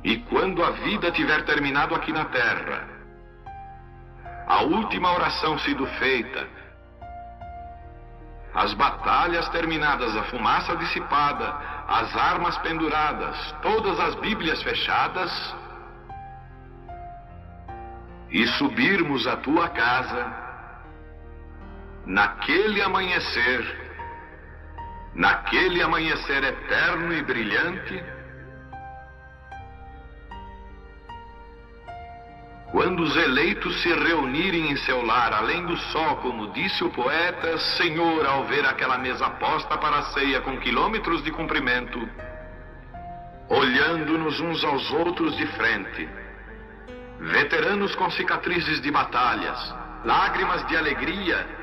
E quando a vida tiver terminado aqui na terra, a última oração sido feita, as batalhas terminadas, a fumaça dissipada, as armas penduradas, todas as Bíblias fechadas, e subirmos à tua casa, naquele amanhecer eterno e brilhante, quando os eleitos se reunirem em seu lar, além do sol, como disse o poeta, Senhor, ao ver aquela mesa posta para a ceia com quilômetros de comprimento, olhando-nos uns aos outros de frente, veteranos com cicatrizes de batalhas, lágrimas de alegria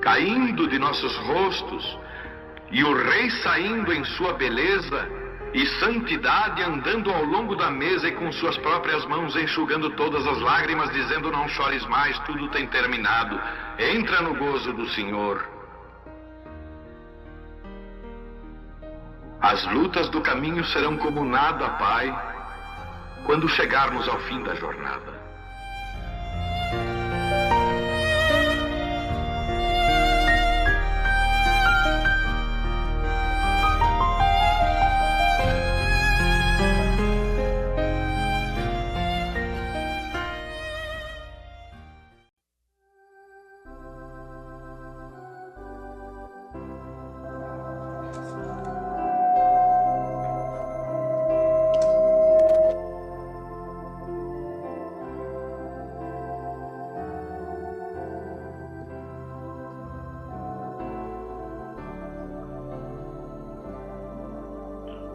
caindo de nossos rostos, e o Rei saindo em sua beleza e santidade, andando ao longo da mesa e com suas próprias mãos enxugando todas as lágrimas, dizendo: não chores mais, tudo tem terminado, entra no gozo do Senhor. As lutas do caminho serão como nada, Pai, quando chegarmos ao fim da jornada.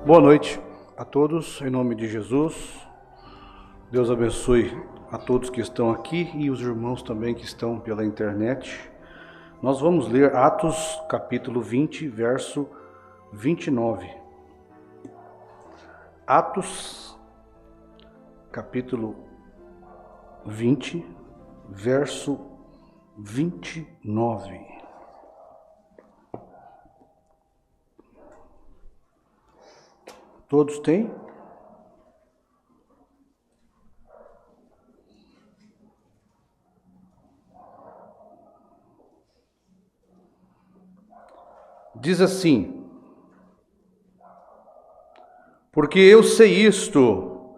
Boa noite a todos, em nome de Jesus. Deus abençoe a todos que estão aqui e os irmãos também que estão pela internet. Nós vamos ler Atos capítulo 20, verso 29. Atos capítulo 20, verso 29. Todos têm? Diz assim: porque eu sei isto,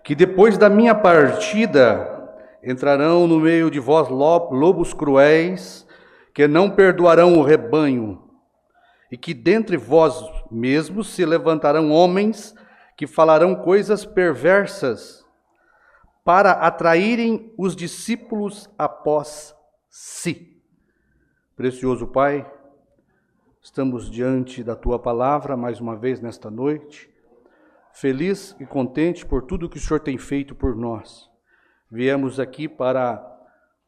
que depois da minha partida entrarão no meio de vós lobos cruéis, que não perdoarão o rebanho, e que dentre vós mesmos se levantarão homens que falarão coisas perversas, para atraírem os discípulos após si. Precioso Pai, estamos diante da Tua palavra mais uma vez nesta noite, feliz e contente por tudo que o Senhor tem feito por nós. Viemos aqui para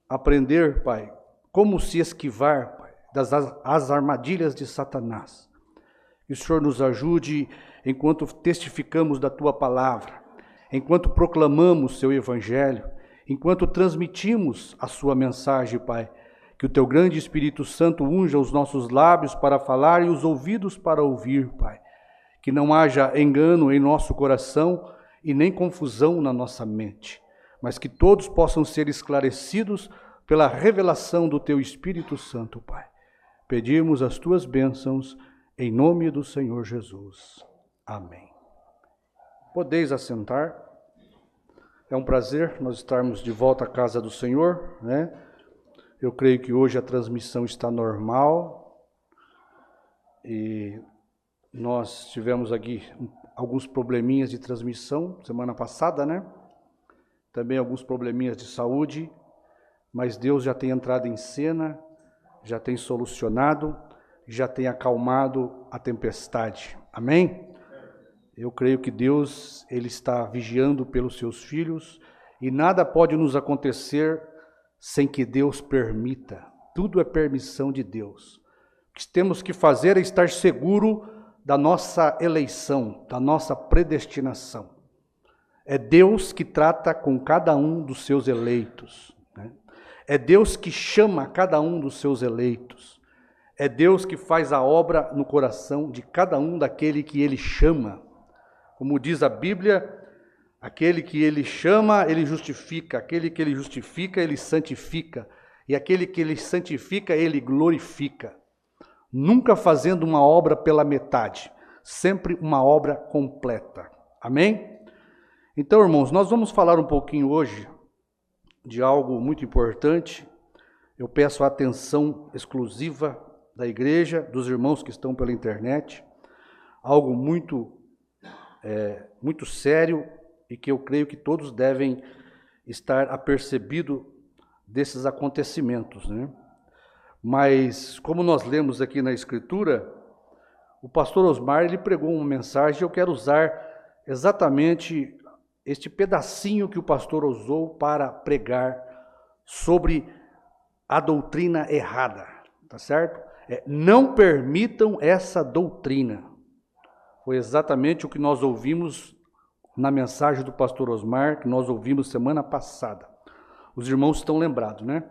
aprender, Pai, como se esquivar, Pai, das armadilhas de Satanás. Que o Senhor nos ajude enquanto testificamos da Tua palavra, enquanto proclamamos Seu Evangelho, enquanto transmitimos a Sua mensagem, Pai. Que o Teu grande Espírito Santo unja os nossos lábios para falar e os ouvidos para ouvir, Pai. Que não haja engano em nosso coração e nem confusão na nossa mente, mas que todos possam ser esclarecidos pela revelação do Teu Espírito Santo, Pai. Pedimos as Tuas bênçãos em nome do Senhor Jesus. Amém. Podeis assentar. É um prazer nós estarmos de volta à casa do Senhor, né? Eu creio que hoje a transmissão está normal e nós tivemos aqui alguns probleminhas de transmissão semana passada, né? Também alguns probleminhas de saúde, mas Deus já tem entrado em cena, já tem solucionado, já tem acalmado a tempestade. Amém? Eu creio que Deus, Ele está vigiando pelos seus filhos e nada pode nos acontecer sem que Deus permita. Tudo é permissão de Deus. O que temos que fazer é estar seguro da nossa eleição, da nossa predestinação. É Deus que trata com cada um dos seus eleitos, né? É Deus que chama cada um dos seus eleitos. É Deus que faz a obra no coração de cada um daquele que Ele chama. Como diz a Bíblia, aquele que ele chama, ele justifica. Aquele que ele justifica, ele santifica. E aquele que ele santifica, ele glorifica. Nunca fazendo uma obra pela metade. Sempre uma obra completa. Amém? Então, irmãos, nós vamos falar um pouquinho hoje de algo muito importante. Eu peço a atenção exclusiva da igreja, dos irmãos que estão pela internet. Algo muito sério e que eu creio que todos devem estar apercebidos desses acontecimentos, né? Mas, como nós lemos aqui na Escritura, o pastor Osmar, ele pregou uma mensagem, eu quero usar exatamente este pedacinho que o pastor usou para pregar sobre a doutrina errada, tá certo? Não permitam essa doutrina. Foi exatamente o que nós ouvimos na mensagem do pastor Osmar, que nós ouvimos semana passada. Os irmãos estão lembrados, né?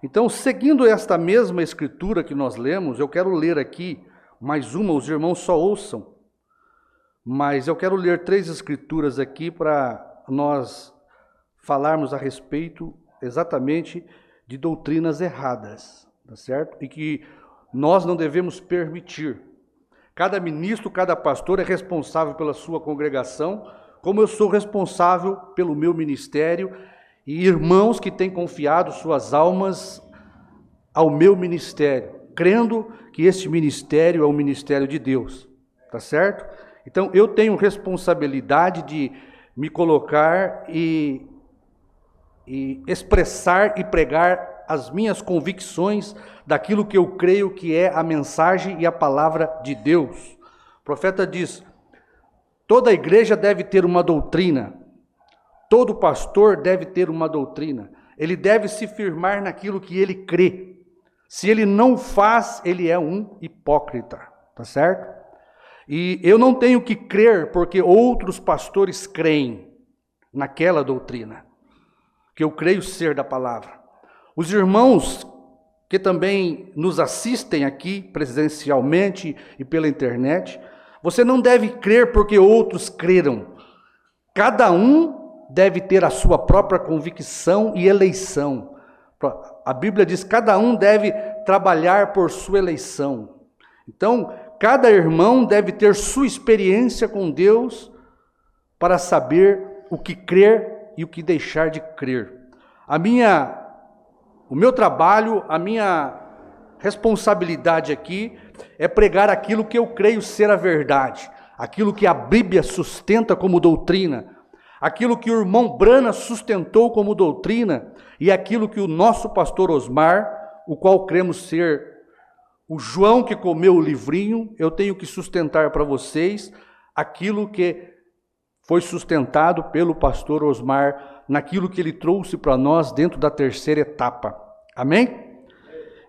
Então, seguindo esta mesma escritura que nós lemos, eu quero ler aqui mais uma, os irmãos só ouçam, mas eu quero ler 3 escrituras aqui para nós falarmos a respeito exatamente de doutrinas erradas, tá certo? E que nós não devemos permitir. Cada ministro, cada pastor é responsável pela sua congregação, como eu sou responsável pelo meu ministério, e irmãos que têm confiado suas almas ao meu ministério, crendo que este ministério é o ministério de Deus, tá certo? Então eu tenho responsabilidade de me colocar e expressar e pregar as minhas convicções daquilo que eu creio que é a mensagem e a palavra de Deus. O profeta diz: toda igreja deve ter uma doutrina, todo pastor deve ter uma doutrina, ele deve se firmar naquilo que ele crê. Se ele não faz, ele é um hipócrita, tá certo? E eu não tenho que crer porque outros pastores creem naquela doutrina, que eu creio ser da palavra. Os irmãos que também nos assistem aqui presencialmente e pela internet, você não deve crer porque outros creram. Cada um deve ter a sua própria convicção e eleição. A Bíblia diz que cada um deve trabalhar por sua eleição. Então, cada irmão deve ter sua experiência com Deus para saber o que crer e o que deixar de crer. O meu trabalho, a minha responsabilidade aqui é pregar aquilo que eu creio ser a verdade, aquilo que a Bíblia sustenta como doutrina, aquilo que o irmão Brana sustentou como doutrina e aquilo que o nosso pastor Osmar, o qual cremos ser o João que comeu o livrinho, eu tenho que sustentar para vocês aquilo que foi sustentado pelo pastor Osmar, naquilo que ele trouxe para nós dentro da 3ª etapa. Amém?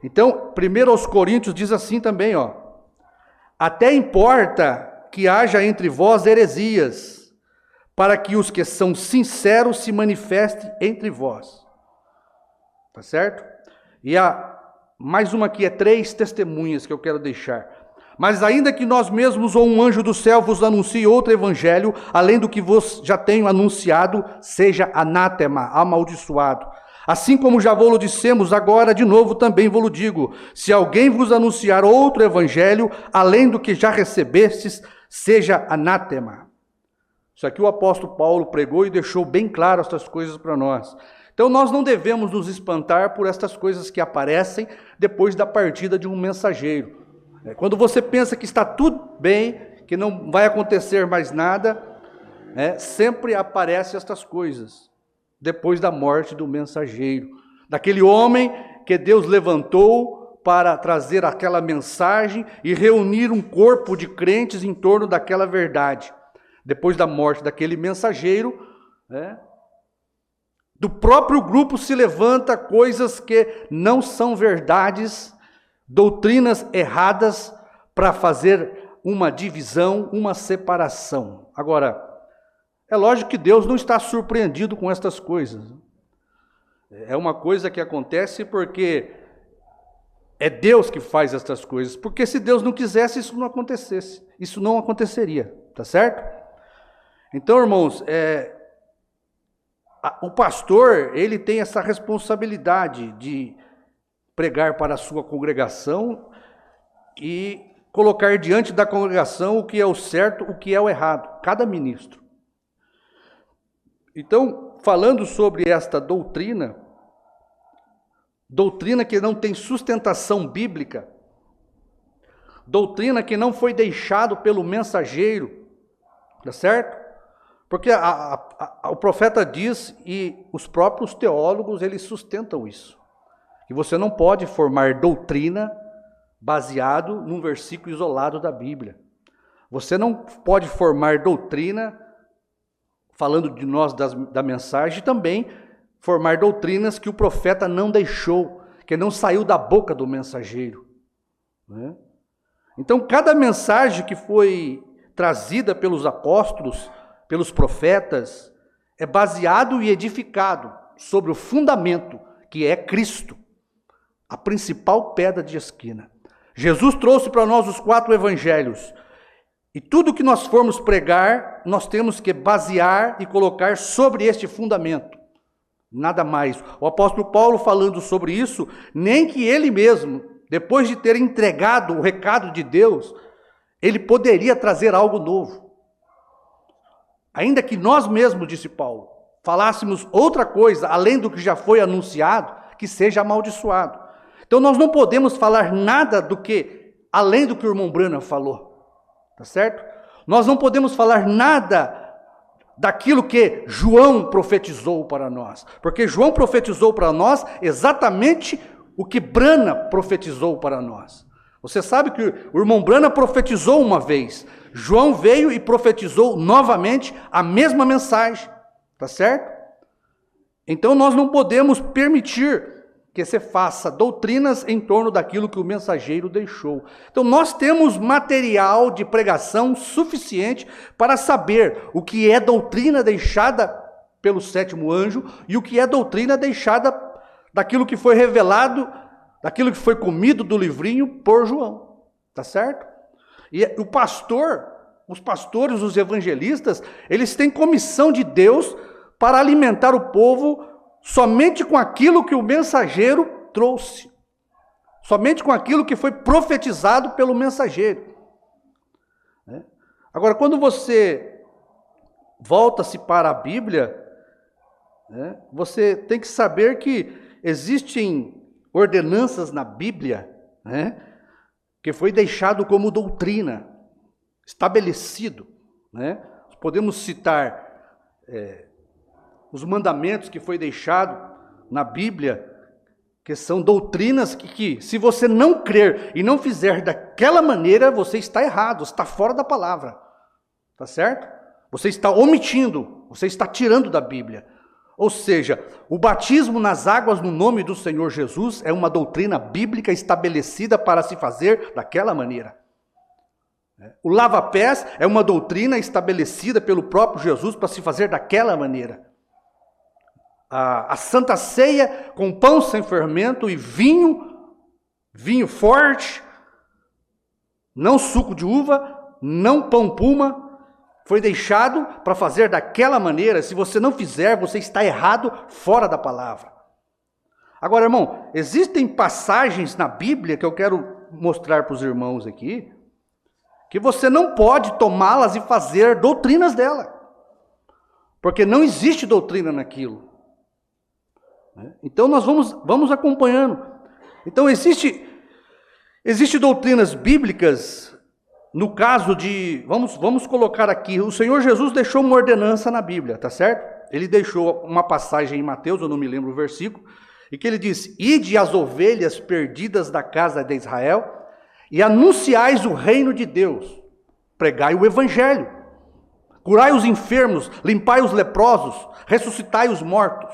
Então, 1 aos Coríntios diz assim também, ó: até importa que haja entre vós heresias, para que os que são sinceros se manifestem entre vós. Tá certo? E mais uma aqui, 3 testemunhas que eu quero deixar. Mas ainda que nós mesmos ou um anjo do céu vos anuncie outro evangelho, além do que vos já tenho anunciado, seja anátema, amaldiçoado. Assim como já vos dissemos, agora de novo também vos digo: se alguém vos anunciar outro evangelho, além do que já recebestes, seja anátema. Isso aqui o apóstolo Paulo pregou e deixou bem claro estas coisas para nós. Então nós não devemos nos espantar por estas coisas que aparecem depois da partida de um mensageiro. Quando você pensa que está tudo bem, que não vai acontecer mais nada, sempre aparecem estas coisas, depois da morte do mensageiro, daquele homem que Deus levantou para trazer aquela mensagem e reunir um corpo de crentes em torno daquela verdade. Depois da morte daquele mensageiro, do próprio grupo se levanta coisas que não são verdades, doutrinas erradas para fazer uma divisão, uma separação. Agora, é lógico que Deus não está surpreendido com estas coisas. É uma coisa que acontece porque é Deus que faz estas coisas. Porque se Deus não quisesse, isso não acontecesse. Isso não aconteceria, tá certo? Então, irmãos, o pastor, ele tem essa responsabilidade de pregar para a sua congregação e colocar diante da congregação o que é o certo, o que é o errado, cada ministro. Então, falando sobre esta doutrina que não tem sustentação bíblica, doutrina que não foi deixado pelo mensageiro, tá certo? Porque o profeta diz, e os próprios teólogos, eles sustentam isso, que você não pode formar doutrina baseado num versículo isolado da Bíblia. Você não pode formar doutrina, falando de nós da mensagem, também formar doutrinas que o profeta não deixou, que não saiu da boca do mensageiro, né? Então, cada mensagem que foi trazida pelos apóstolos, pelos profetas, é baseado e edificado sobre o fundamento que é Cristo, a principal pedra de esquina. Jesus trouxe para nós os 4 evangelhos, e tudo que nós formos pregar, nós temos que basear e colocar sobre este fundamento, nada mais. O apóstolo Paulo, falando sobre isso, nem que ele mesmo, depois de ter entregado o recado de Deus, ele poderia trazer algo novo. Ainda que nós mesmos, disse Paulo, falássemos outra coisa, além do que já foi anunciado, que seja amaldiçoado. Então nós não podemos falar nada além do que o irmão Branham falou, tá certo? Nós não podemos falar nada daquilo que João profetizou para nós, porque João profetizou para nós exatamente o que Branham profetizou para nós. Você sabe que o irmão Branham profetizou uma vez, João veio e profetizou novamente a mesma mensagem, tá certo? Então nós não podemos permitir que se faça doutrinas em torno daquilo que o mensageiro deixou. Então nós temos material de pregação suficiente para saber o que é doutrina deixada pelo 7º anjo e o que é doutrina deixada daquilo que foi revelado, daquilo que foi comido do livrinho por João, tá certo? E os pastores, os evangelistas, eles têm comissão de Deus para alimentar o povo somente com aquilo que o mensageiro trouxe, somente com aquilo que foi profetizado pelo mensageiro. Agora, quando você volta-se para a Bíblia, você tem que saber que existem ordenanças na Bíblia, que foi deixado como doutrina, estabelecido. Podemos citar os mandamentos que foi deixado na Bíblia, que são doutrinas que se você não crer e não fizer daquela maneira, você está errado, está fora da palavra, tá certo? Você está omitindo, você está tirando da Bíblia. Ou seja, o batismo nas águas no nome do Senhor Jesus é uma doutrina bíblica estabelecida para se fazer daquela maneira. O lava-pés é uma doutrina estabelecida pelo próprio Jesus para se fazer daquela maneira. A Santa Ceia com pão sem fermento e vinho forte, não suco de uva, não pão puma, foi deixado para fazer daquela maneira. Se você não fizer, você está errado, fora da palavra. Agora, irmão, existem passagens na Bíblia que eu quero mostrar para os irmãos aqui, que você não pode tomá-las e fazer doutrinas dela, porque não existe doutrina naquilo. Então nós vamos acompanhando. Então existe doutrinas bíblicas. No caso de, vamos colocar aqui, o Senhor Jesus deixou uma ordenança na Bíblia, tá certo? Ele deixou uma passagem em Mateus, eu não me lembro o versículo, e que ele diz: ide as ovelhas perdidas da casa de Israel, e anunciais o reino de Deus, pregai o evangelho, curai os enfermos, limpai os leprosos, ressuscitai os mortos,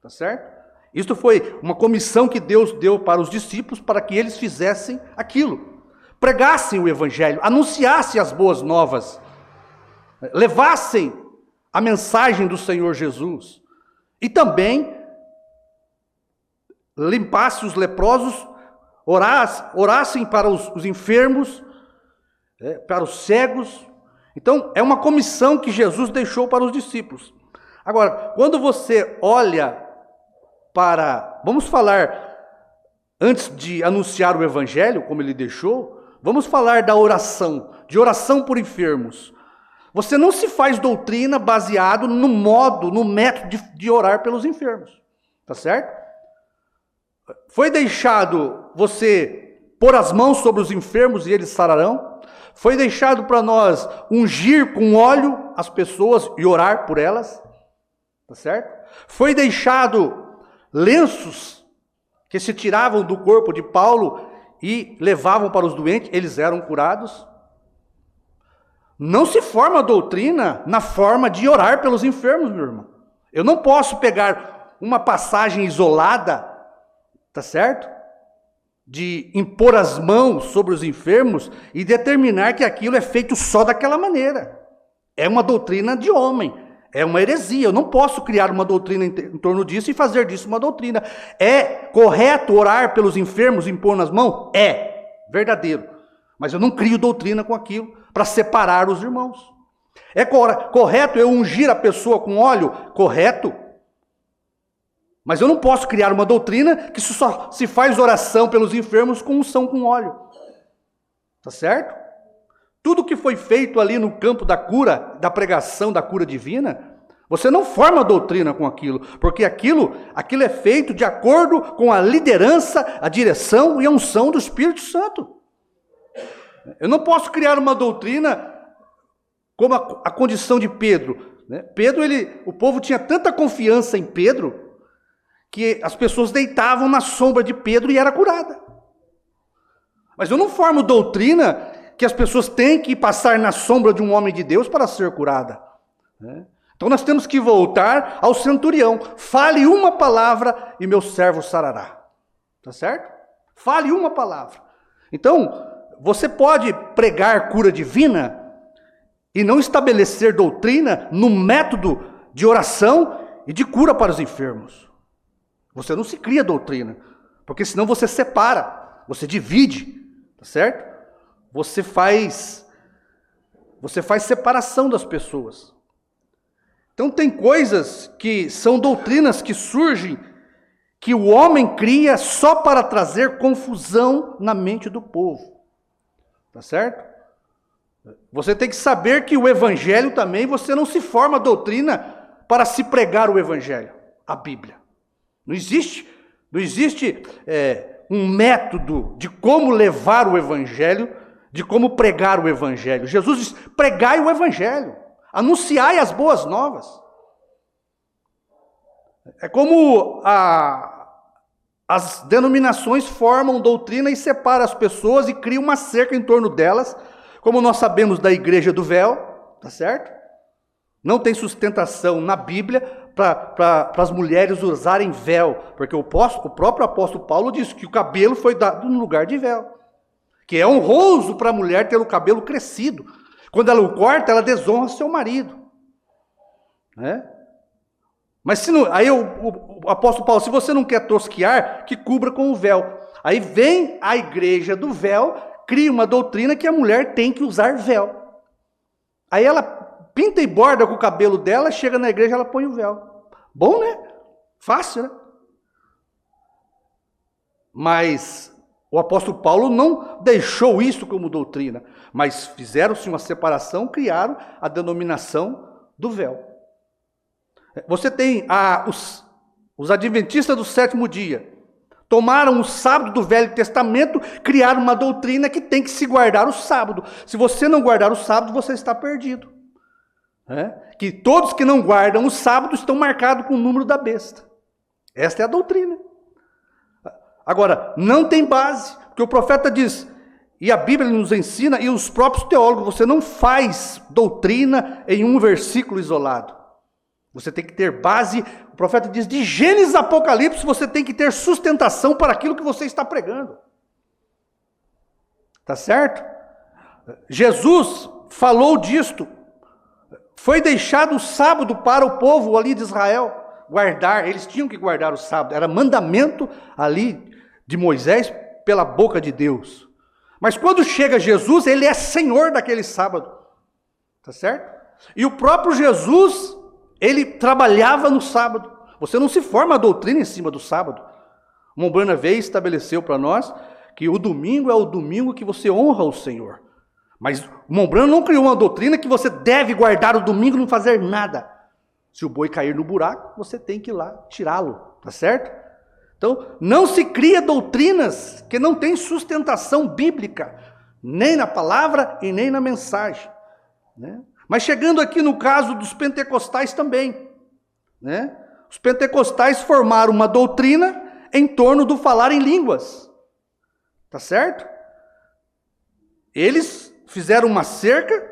tá certo? Isto foi uma comissão que Deus deu para os discípulos, para que eles fizessem aquilo. Pregassem o evangelho, anunciassem as boas novas, levassem a mensagem do Senhor Jesus, e também limpassem os leprosos, orassem para os enfermos, para os cegos. Então, é uma comissão que Jesus deixou para os discípulos. Agora, quando você olha para... Vamos falar, antes de anunciar o evangelho, como ele deixou, vamos falar da oração, de oração por enfermos. Você não se faz doutrina baseado no modo, no método de orar pelos enfermos. Tá certo? Foi deixado você pôr as mãos sobre os enfermos e eles sararão. Foi deixado para nós ungir com óleo as pessoas e orar por elas. Tá certo? Foi deixado lenços que se tiravam do corpo de Paulo e levavam para os doentes, eles eram curados. Não se forma doutrina na forma de orar pelos enfermos, meu irmão. Eu não posso pegar uma passagem isolada, tá certo? De impor as mãos sobre os enfermos e determinar que aquilo é feito só daquela maneira. É uma doutrina de homem. É uma heresia, eu não posso criar uma doutrina em torno disso e fazer disso uma doutrina. É correto orar pelos enfermos e impor nas mãos? É, verdadeiro. Mas eu não crio doutrina com aquilo para separar os irmãos. É correto eu ungir a pessoa com óleo? Correto. Mas eu não posso criar uma doutrina que só se faz oração pelos enfermos com unção com óleo. Tá certo? Tudo que foi feito ali no campo da cura, da pregação da cura divina, você não forma doutrina com aquilo, porque aquilo é feito de acordo com a liderança, a direção e a unção do Espírito Santo. Eu não posso criar uma doutrina como a condição de Pedro. Né? Pedro, o povo tinha tanta confiança em Pedro, que as pessoas deitavam na sombra de Pedro e era curada. Mas eu não formo doutrina que as pessoas têm que passar na sombra de um homem de Deus para ser curada. Né? Então nós temos que voltar ao centurião. Fale uma palavra e meu servo sarará. Tá certo? Fale uma palavra. Então, você pode pregar cura divina e não estabelecer doutrina no método de oração e de cura para os enfermos. Você não se cria doutrina, porque senão você separa, você divide, tá certo? Você faz separação das pessoas. Então tem coisas que são doutrinas que surgem, que o homem cria só para trazer confusão na mente do povo. Tá certo? Você tem que saber que o evangelho também, você não se forma doutrina para se pregar o evangelho, a Bíblia. Não existe um método de como levar o evangelho, de como pregar o evangelho. Jesus diz, pregai o evangelho, anunciai as boas novas. É como as denominações formam doutrina e separam as pessoas e criam uma cerca em torno delas, como nós sabemos da igreja do véu, tá certo? Não tem sustentação na Bíblia para as mulheres usarem véu, porque o próprio apóstolo Paulo diz que o cabelo foi dado no lugar de véu. Que é honroso para a mulher ter o cabelo crescido. Quando ela o corta, ela desonra seu marido. Né? Mas aí o apóstolo Paulo, se você não quer tosquear, que cubra com o véu. Aí vem a igreja do véu, cria uma doutrina que a mulher tem que usar véu. Aí ela pinta e borda com o cabelo dela, chega na igreja, ela põe o véu. Bom, né? Fácil, né? Mas o apóstolo Paulo não deixou isso como doutrina, mas fizeram-se uma separação, criaram a denominação do véu. Você tem os adventistas do sétimo dia, tomaram o sábado do Velho Testamento, criaram uma doutrina que tem que se guardar o sábado. Se você não guardar o sábado, você está perdido. Que todos que não guardam o sábado estão marcados com o número da besta. Esta é a doutrina. Agora, não tem base, porque o profeta diz, e a Bíblia nos ensina, e os próprios teólogos, você não faz doutrina em um versículo isolado. Você tem que ter base, o profeta diz, de Gênesis a Apocalipse, você tem que ter sustentação para aquilo que você está pregando. Tá certo? Jesus falou disto. Foi deixado o sábado para o povo ali de Israel guardar, eles tinham que guardar o sábado, era mandamento ali de Moisés pela boca de Deus. Mas quando chega Jesus, ele é Senhor daquele sábado. Tá certo? E o próprio Jesus, ele trabalhava no sábado. Você não se forma a doutrina em cima do sábado. Mombrana veio e estabeleceu para nós que o domingo é o domingo que você honra o Senhor. Mas o Mombrana não criou uma doutrina que você deve guardar o domingo e não fazer nada. Se o boi cair no buraco, você tem que ir lá tirá-lo, tá certo? Então, não se cria doutrinas que não têm sustentação bíblica, nem na palavra e nem na mensagem, né? Mas chegando aqui no caso dos pentecostais também, né? Os pentecostais formaram uma doutrina em torno do falar em línguas, tá certo? Eles fizeram uma cerca,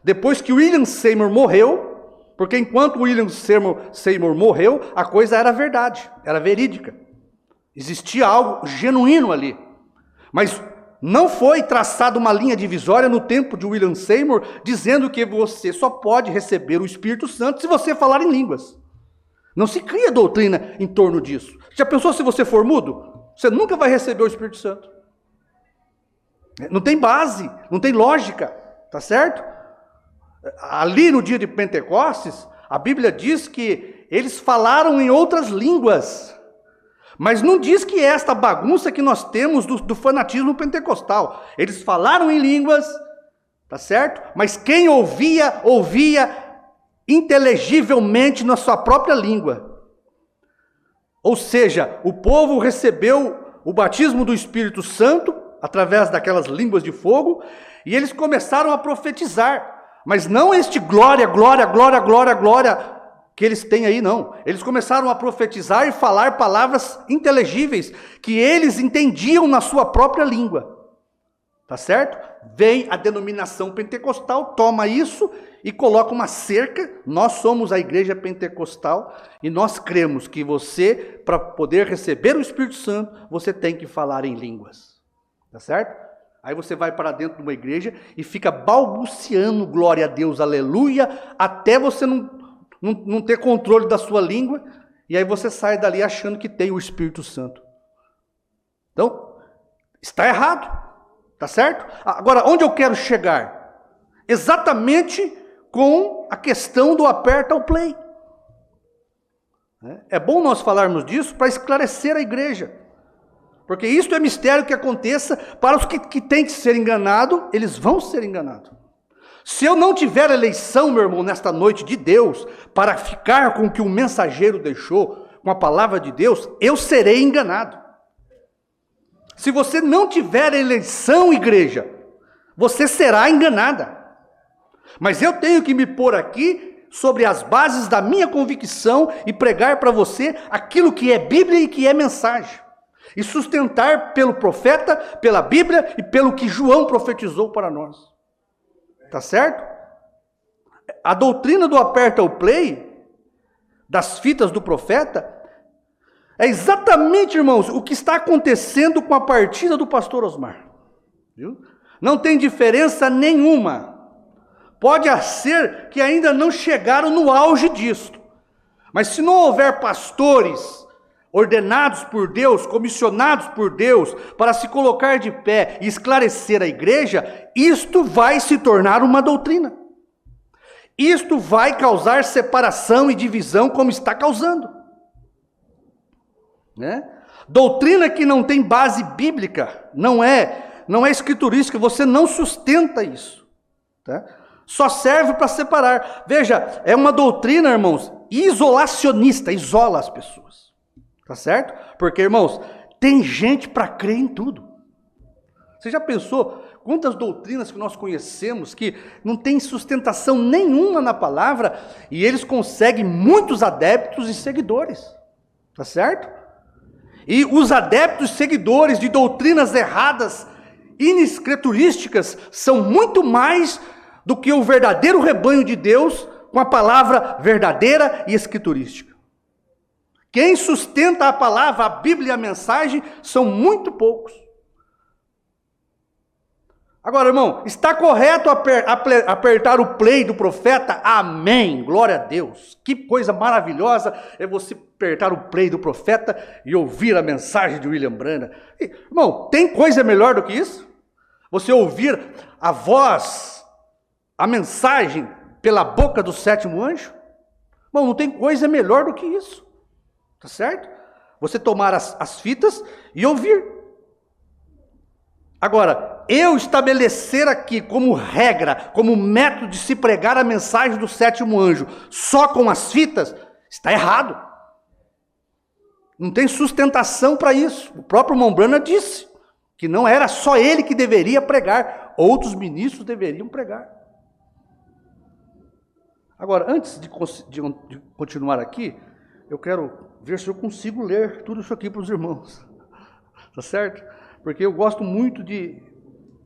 depois que William Seymour morreu, porque enquanto William Seymour morreu, a coisa era verdade, era verídica. Existia algo genuíno ali. Mas não foi traçada uma linha divisória no tempo de William Seymour, dizendo que você só pode receber o Espírito Santo se você falar em línguas. Não se cria doutrina em torno disso. Já pensou se você for mudo? Você nunca vai receber o Espírito Santo. Não tem base, não tem lógica, tá certo? Ali no dia de Pentecostes, a Bíblia diz que eles falaram em outras línguas. Mas não diz que é esta bagunça que nós temos do fanatismo pentecostal. Eles falaram em línguas, tá certo? Mas quem ouvia, ouvia inteligivelmente na sua própria língua. Ou seja, o povo recebeu o batismo do Espírito Santo, através daquelas línguas de fogo, e eles começaram a profetizar. Mas não este glória, glória, glória, glória, glória que eles têm aí, não. Eles começaram a profetizar e falar palavras inteligíveis, que eles entendiam na sua própria língua. Tá certo? Vem a denominação pentecostal, toma isso e coloca uma cerca. Nós somos a igreja pentecostal e nós cremos que você, para poder receber o Espírito Santo, você tem que falar em línguas. Tá certo? Aí você vai para dentro de uma igreja e fica balbuciando glória a Deus, aleluia, até você não ter controle da sua língua, e aí você sai dali achando que tem o Espírito Santo. Então, está errado, tá certo? Agora, onde eu quero chegar? Exatamente com a questão do aperta o play. É bom nós falarmos disso para esclarecer a igreja, porque isso é mistério que aconteça para os que têm que ser enganados, eles vão ser enganados. Se eu não tiver eleição, meu irmão, nesta noite de Deus, para ficar com o que o mensageiro deixou, com a palavra de Deus, eu serei enganado. Se você não tiver eleição, igreja, você será enganada. Mas eu tenho que me pôr aqui sobre as bases da minha convicção e pregar para você aquilo que é Bíblia e que é mensagem. E sustentar pelo profeta, pela Bíblia e pelo que João profetizou para nós. Tá certo? A doutrina do aperta o play, das fitas do profeta, é exatamente, irmãos, o que está acontecendo com a partida do pastor Osmar. Viu? Não tem diferença nenhuma. Pode ser que ainda não chegaram no auge disto. Mas se não houver pastores ordenados por Deus, comissionados por Deus, para se colocar de pé e esclarecer a igreja, isto vai se tornar uma doutrina. Isto vai causar separação e divisão, como está causando. Né? Doutrina que não tem base bíblica, não é escriturística, você não sustenta isso. Tá? Só serve para separar. Veja, é uma doutrina, irmãos, isolacionista, isola as pessoas. Tá certo? Porque, irmãos, tem gente para crer em tudo. Você já pensou quantas doutrinas que nós conhecemos que não tem sustentação nenhuma na palavra e eles conseguem muitos adeptos e seguidores? Tá certo? E os adeptos e seguidores de doutrinas erradas, inescriturísticas, são muito mais do que o verdadeiro rebanho de Deus com a palavra verdadeira e escriturística. Quem sustenta a palavra, a Bíblia e a mensagem são muito poucos. Agora, irmão, está correto apertar o play do profeta? Amém, glória a Deus. Que coisa maravilhosa é você apertar o play do profeta e ouvir a mensagem de William Branham. Irmão, tem coisa melhor do que isso? Você ouvir a voz a mensagem pela boca do sétimo anjo? Bom, não tem coisa melhor do que isso. Tá certo? Você tomar as fitas e ouvir. Agora, eu estabelecer aqui como regra, como método de se pregar a mensagem do sétimo anjo, só com as fitas, está errado. Não tem sustentação para isso. O próprio Mombrana disse que não era só ele que deveria pregar, outros ministros deveriam pregar. Agora, antes de continuar aqui, eu quero ver se eu consigo ler tudo isso aqui para os irmãos. Tá certo? Porque eu gosto muito de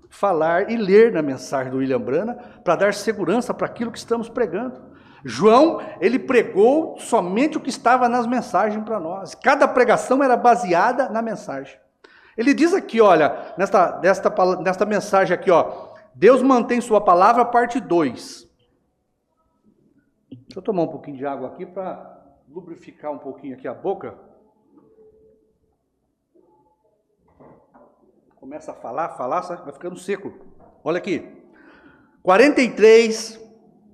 falar e ler na mensagem do William Branham para dar segurança para aquilo que estamos pregando. João, ele pregou somente o que estava nas mensagens para nós. Cada pregação era baseada na mensagem. Ele diz aqui, olha, nesta mensagem aqui, ó, Deus mantém sua palavra, parte 2. Deixa eu tomar um pouquinho de água aqui para lubrificar um pouquinho aqui a boca. Começa a falar, vai ficando seco. Olha aqui. 43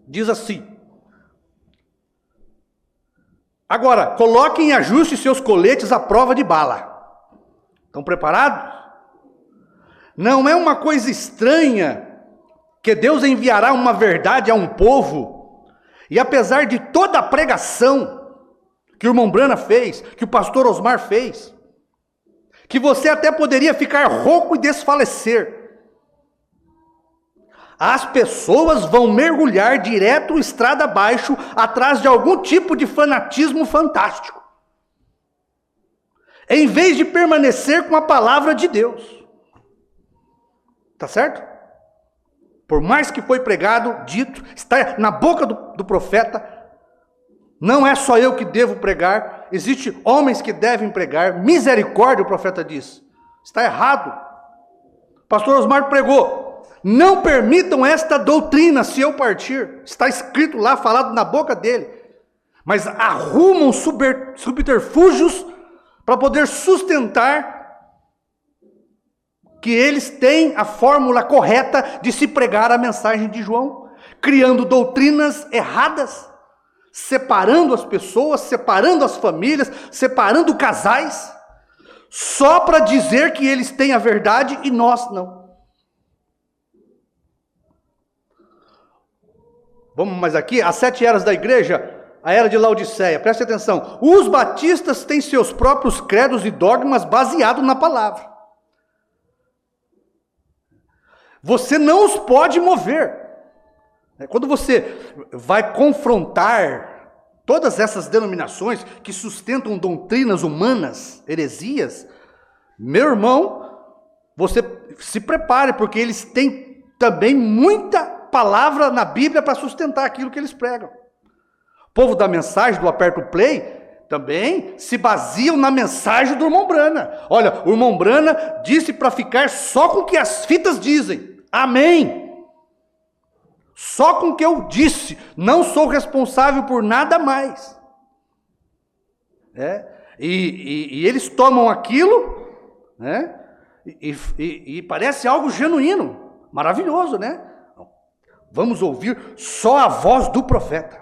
diz assim: agora, coloquem em ajuste seus coletes à prova de bala. Estão preparados? Não é uma coisa estranha que Deus enviará uma verdade a um povo, e apesar de toda a pregação que o irmão Branham fez, que o pastor Osmar fez, que você até poderia ficar rouco e desfalecer, as pessoas vão mergulhar direto estrada abaixo, atrás de algum tipo de fanatismo fantástico, em vez de permanecer com a palavra de Deus. Tá certo? Por mais que foi pregado, dito, está na boca do profeta, não é só eu que devo pregar, existem homens que devem pregar, misericórdia, o profeta diz. Está errado. Pastor Osmar pregou: não permitam esta doutrina se eu partir. Está escrito lá, falado na boca dele. Mas arrumam subterfúgios para poder sustentar que eles têm a fórmula correta de se pregar a mensagem de João, criando doutrinas erradas, separando as pessoas, separando as famílias, separando casais, só para dizer que eles têm a verdade e nós não. Vamos mais aqui, as 7 eras da igreja, a era de Laodiceia, preste atenção. Os batistas têm seus próprios credos e dogmas baseados na palavra. Você não os pode mover. Quando você vai confrontar todas essas denominações que sustentam doutrinas humanas, heresias, meu irmão, você se prepare, porque eles têm também muita palavra na Bíblia para sustentar aquilo que eles pregam. O povo da mensagem, do Aperto Play, também se baseiam na mensagem do irmão Branham. Olha, o irmão Branham disse para ficar só com o que as fitas dizem. Amém. Só com o que eu disse. Não sou responsável por nada mais. E eles tomam aquilo, né? E parece algo genuíno, maravilhoso, né? Vamos ouvir só a voz do profeta.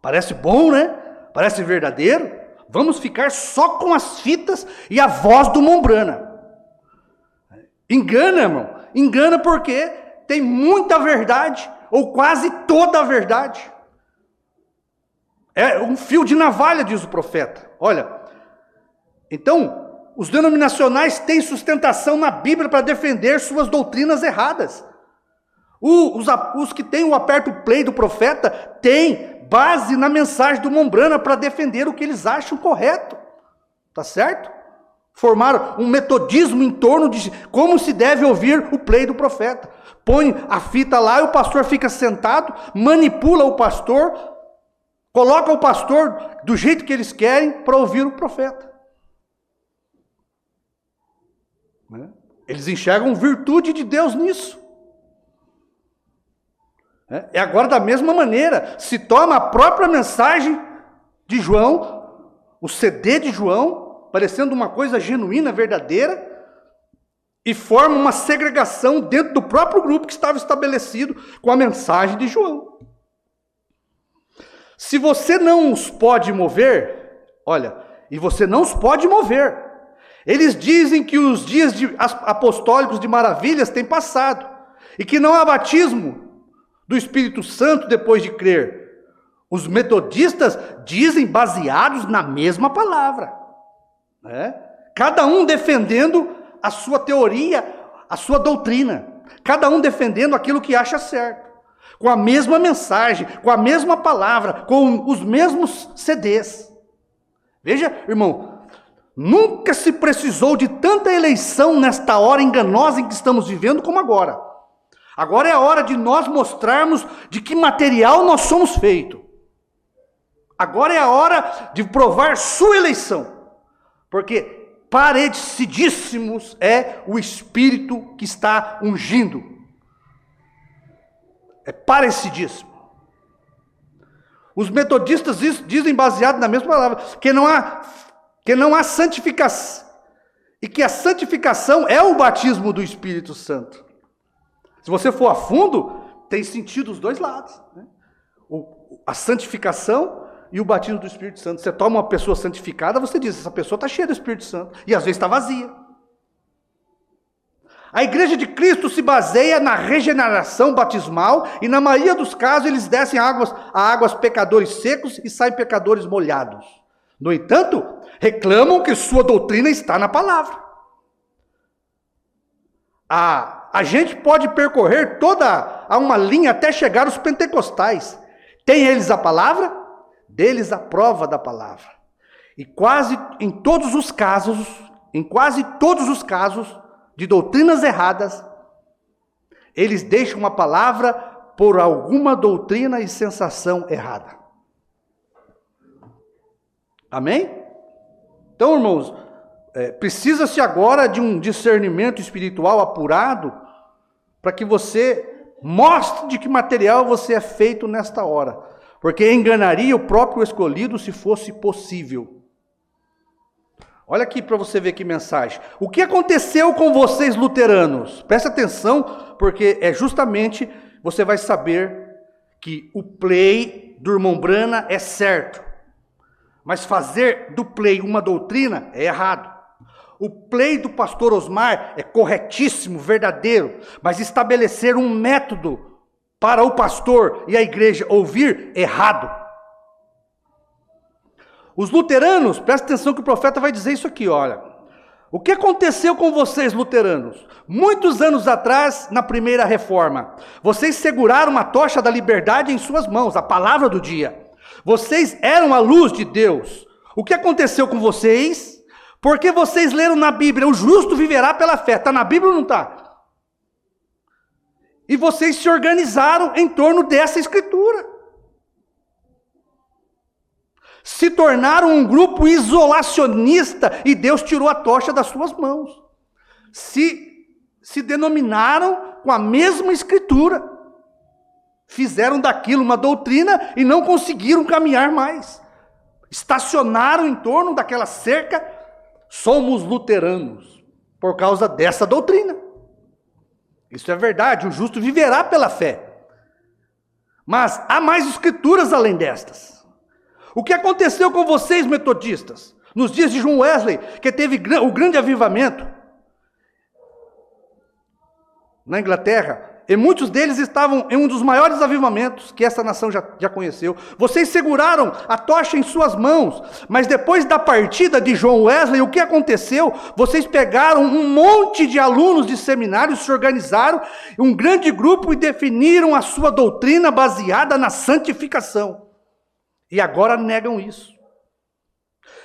Parece bom, né? Parece verdadeiro. Vamos ficar só com as fitas e a voz do irmão Branham. Engana, irmão. Engana porque tem muita verdade, ou quase toda a verdade. É um fio de navalha, diz o profeta. Olha, então, os denominacionais têm sustentação na Bíblia para defender suas doutrinas erradas. Os que têm o aperto play do profeta têm base na mensagem do irmão Branham para defender o que eles acham correto. Tá certo? Formaram um metodismo em torno de como se deve ouvir o play do profeta. Põe a fita lá e o pastor fica sentado, manipula o pastor, coloca o pastor do jeito que eles querem para ouvir o profeta. Eles enxergam virtude de Deus nisso. É agora da mesma maneira, se toma a própria mensagem de João, o CD de João, parecendo uma coisa genuína, verdadeira, E forma uma segregação dentro do próprio grupo que estava estabelecido com a mensagem de João. Se você não os pode mover, olha, e você não os pode mover. Eles dizem que os dias apostólicos de maravilhas têm passado, e que não há batismo do Espírito Santo depois de crer. Os metodistas dizem baseados na mesma palavra, né? Cada um defendendo a sua teoria, a sua doutrina, cada um defendendo aquilo que acha certo, com a mesma mensagem, com a mesma palavra, com os mesmos CDs. Veja, irmão, nunca se precisou de tanta eleição nesta hora enganosa em que estamos vivendo como agora. Agora é a hora de nós mostrarmos de que material nós somos feitos. Agora é a hora de provar sua eleição, porque parecidíssimos é o Espírito que está ungindo. É parecidíssimo. Os metodistas dizem, baseado na mesma palavra, que não há santificação, e que a santificação é o batismo do Espírito Santo. Se você for a fundo, tem sentido os dois lados, né? A santificação e o batismo do Espírito Santo. Você toma uma pessoa santificada, você diz, essa pessoa está cheia do Espírito Santo, e às vezes está vazia. A igreja de Cristo se baseia na regeneração batismal, e na maioria dos casos eles descem a águas pecadores secos e saem pecadores molhados. No entanto, reclamam que sua doutrina está na palavra. A gente pode percorrer toda uma linha até chegar aos pentecostais. Tem eles a palavra? Deles a prova da palavra. E quase todos os casos de doutrinas erradas, eles deixam uma palavra por alguma doutrina e sensação errada. Amém? Então, irmãos, precisa-se agora de um discernimento espiritual apurado para que você mostre de que material você é feito nesta hora. Porque enganaria o próprio escolhido se fosse possível. Olha aqui para você ver que mensagem. O que aconteceu com vocês luteranos? Presta atenção, porque justamente você vai saber que o play do irmão Brana é certo. Mas fazer do play uma doutrina é errado. O play do pastor Osmar é corretíssimo, verdadeiro. Mas estabelecer um método para o pastor e a igreja ouvir, errado. Os luteranos, presta atenção que o profeta vai dizer isso aqui, olha. O que aconteceu com vocês, luteranos? Muitos anos atrás, na primeira reforma, vocês seguraram a tocha da liberdade em suas mãos, a palavra do dia. Vocês eram a luz de Deus. O que aconteceu com vocês? Porque vocês leram na Bíblia, o justo viverá pela fé. Está na Bíblia ou não está? E vocês se organizaram em torno dessa escritura. Se tornaram um grupo isolacionista e Deus tirou a tocha das suas mãos. Se denominaram com a mesma escritura. Fizeram daquilo uma doutrina e não conseguiram caminhar mais. Estacionaram em torno daquela cerca. Somos luteranos por causa dessa doutrina. Isso é verdade, o justo viverá pela fé. Mas há mais escrituras além destas. O que aconteceu com vocês, metodistas? Nos dias de John Wesley, que teve o grande avivamento na Inglaterra, e muitos deles estavam em um dos maiores avivamentos que essa nação já conheceu. Vocês seguraram a tocha em suas mãos, mas depois da partida de John Wesley, o que aconteceu? Vocês pegaram um monte de alunos de seminários, se organizaram, um grande grupo e definiram a sua doutrina baseada na santificação. E agora negam isso.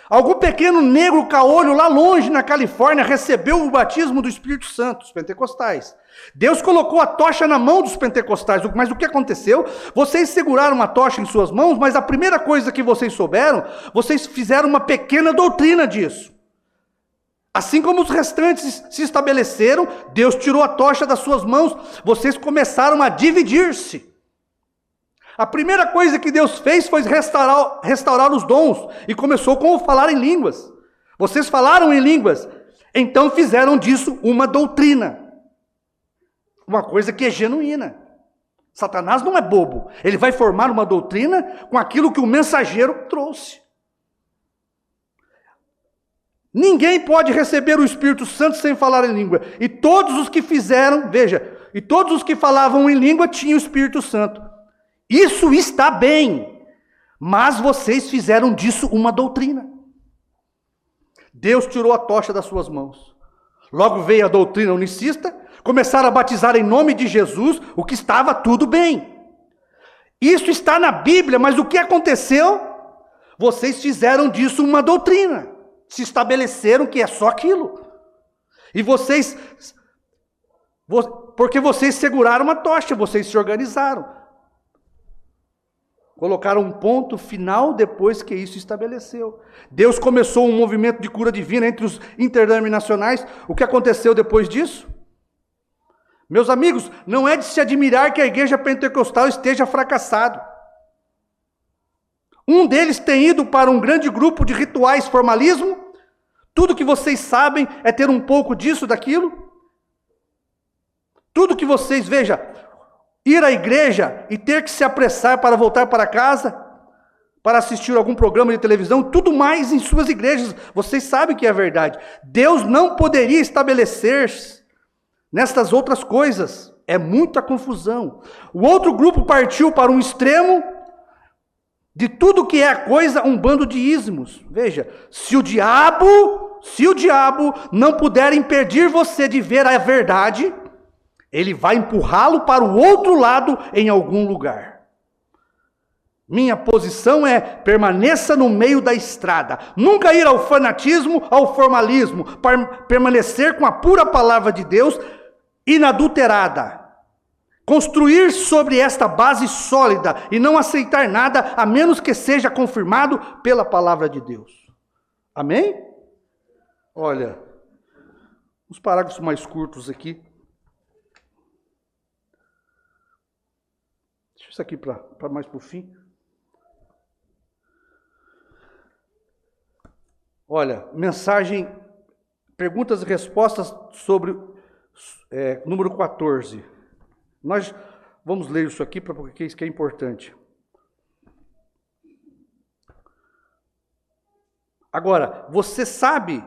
Algum pequeno negro caolho lá longe na Califórnia recebeu o batismo do Espírito Santo, os pentecostais. Deus colocou a tocha na mão dos pentecostais, mas o que aconteceu? Vocês seguraram a tocha em suas mãos, mas a primeira coisa que vocês souberam, vocês fizeram uma pequena doutrina disso. Assim como os restantes se estabeleceram, Deus tirou a tocha das suas mãos, vocês começaram a dividir-se. A primeira coisa que Deus fez foi restaurar os dons, e começou com o falar em línguas. Vocês falaram em línguas. Então fizeram disso uma doutrina. Uma coisa que é genuína. Satanás não é bobo. Ele vai formar uma doutrina com aquilo que o mensageiro trouxe. Ninguém pode receber o Espírito Santo sem falar em língua. E todos os que fizeram, veja, e todos os que falavam em língua tinham o Espírito Santo. Isso está bem, mas vocês fizeram disso uma doutrina. Deus tirou a tocha das suas mãos. Logo veio a doutrina unicista, começaram a batizar em nome de Jesus, o que estava tudo bem. Isso está na Bíblia, mas o que aconteceu? Vocês fizeram disso uma doutrina. Se estabeleceram que é só aquilo. E vocês, porque vocês seguraram a tocha, vocês se organizaram. Colocaram um ponto final depois que isso estabeleceu. Deus começou um movimento de cura divina entre os interdenominacionais. O que aconteceu depois disso? Meus amigos, não é de se admirar que a igreja pentecostal esteja fracassado. Um deles tem ido para um grande grupo de rituais, formalismo. Tudo que vocês sabem é ter um pouco disso, daquilo. Tudo que vocês, veja, ir à igreja e ter que se apressar para voltar para casa, para assistir algum programa de televisão, tudo mais em suas igrejas. Vocês sabem que é verdade. Deus não poderia estabelecer-se nestas outras coisas. É muita confusão. O outro grupo partiu para um extremo, de tudo que é a coisa, um bando de ismos. Veja, se o diabo não puder impedir você de ver a verdade, ele vai empurrá-lo para o outro lado em algum lugar. Minha posição é: permaneça no meio da estrada. Nunca ir ao fanatismo, ao formalismo. Permanecer com a pura palavra de Deus, inadulterada. Construir sobre esta base sólida e não aceitar nada, a menos que seja confirmado pela palavra de Deus. Amém? Olha, os parágrafos mais curtos aqui. Deixa isso aqui para mais para o fim. Olha, mensagem, perguntas e respostas sobre número 14. Nós vamos ler isso aqui porque isso que é importante. Agora, você sabe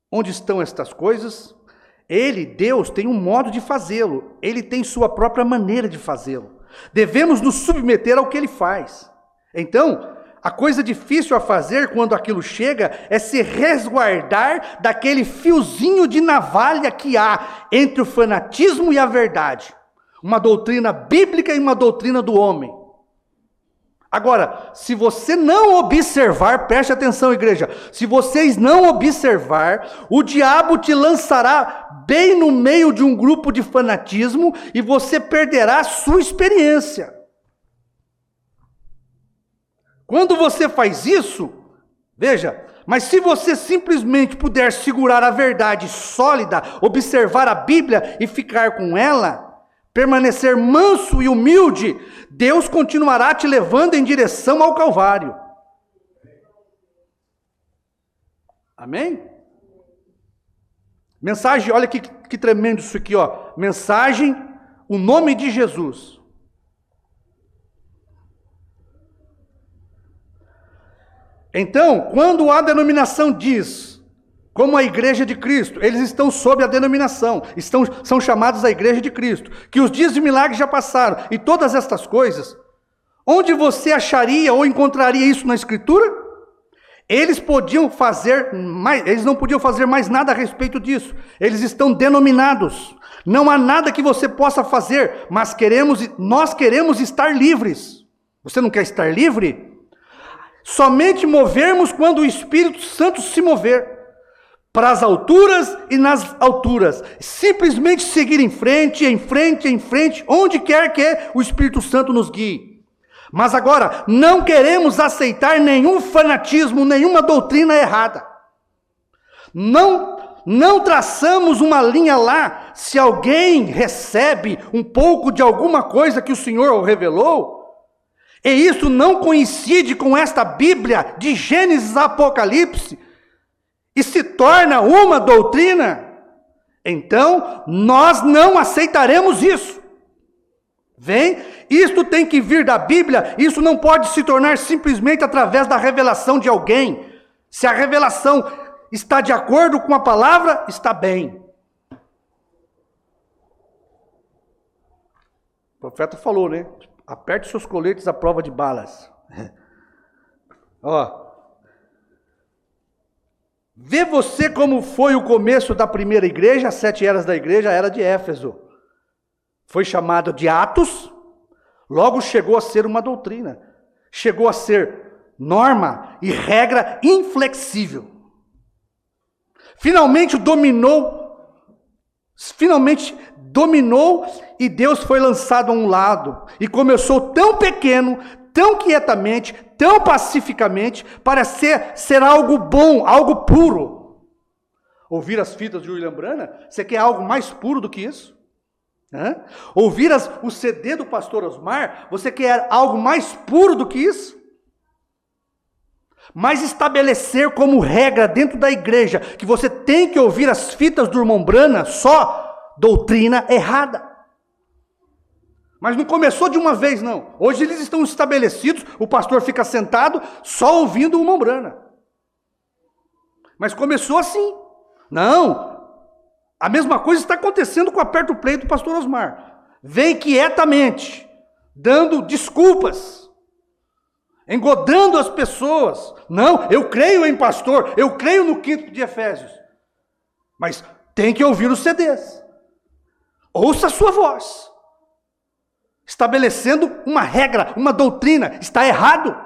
onde estão estas coisas? Ele, Deus, tem um modo de fazê-lo. Ele tem sua própria maneira de fazê-lo. Devemos nos submeter ao que ele faz. Então, a coisa difícil a fazer quando aquilo chega é se resguardar daquele fiozinho de navalha que há entre o fanatismo e a verdade. Uma doutrina bíblica e uma doutrina do homem. Agora, se você não observar, preste atenção, igreja, se vocês não observar, o diabo te lançará bem no meio de um grupo de fanatismo e você perderá a sua experiência. Quando você faz isso, veja, mas se você simplesmente puder segurar a verdade sólida, observar a Bíblia e ficar com ela, permanecer manso e humilde, Deus continuará te levando em direção ao Calvário. Amém? Mensagem, olha que tremendo isso aqui, ó. Mensagem, o nome de Jesus. Então, quando a denominação diz, como a igreja de Cristo, eles estão sob a denominação, são chamados a igreja de Cristo, que os dias de milagres já passaram, e todas estas coisas, onde você acharia ou encontraria isso na Escritura? Eles não podiam fazer mais nada a respeito disso, eles estão denominados, não há nada que você possa fazer, mas nós queremos estar livres. Você não quer estar livre? Somente movermos quando o Espírito Santo se mover, para as alturas e nas alturas, simplesmente seguir em frente, onde quer que o Espírito Santo nos guie. Mas agora, não queremos aceitar nenhum fanatismo, nenhuma doutrina errada. Não traçamos uma linha lá, se alguém recebe um pouco de alguma coisa que o Senhor revelou, e isso não coincide com esta Bíblia de Gênesis a Apocalipse, e se torna uma doutrina, então nós não aceitaremos isso. Vem, isto tem que vir da Bíblia, isso não pode se tornar simplesmente através da revelação de alguém. Se a revelação está de acordo com a palavra, está bem. O profeta falou, né? Aperte seus coletes à prova de balas. Ó. Vê você como foi o começo da primeira igreja, as 7 eras da igreja, a era de Éfeso. Foi chamado de Atos, logo chegou a ser uma doutrina. Chegou a ser norma e regra inflexível. Finalmente dominou e Deus foi lançado a um lado. E começou tão pequeno, tão quietamente, tão pacificamente, para ser algo bom, algo puro. Ouvir as fitas de William Branham, você quer algo mais puro do que isso? Ouvir o CD do pastor Osmar, você quer algo mais puro do que isso? Mas estabelecer como regra dentro da igreja que você tem que ouvir as fitas do irmão Branham, só doutrina errada. Mas não começou de uma vez, não. Hoje eles estão estabelecidos, o pastor fica sentado só ouvindo o irmão Branham. Mas começou assim. Não. A mesma coisa está acontecendo com o Aperta o Play do pastor Osmar. Vem quietamente, dando desculpas, engodando as pessoas. Não, eu creio em pastor, eu creio no 5º de Efésios. Mas tem que ouvir os CDs. Ouça a sua voz. Estabelecendo uma regra, uma doutrina. Está errado.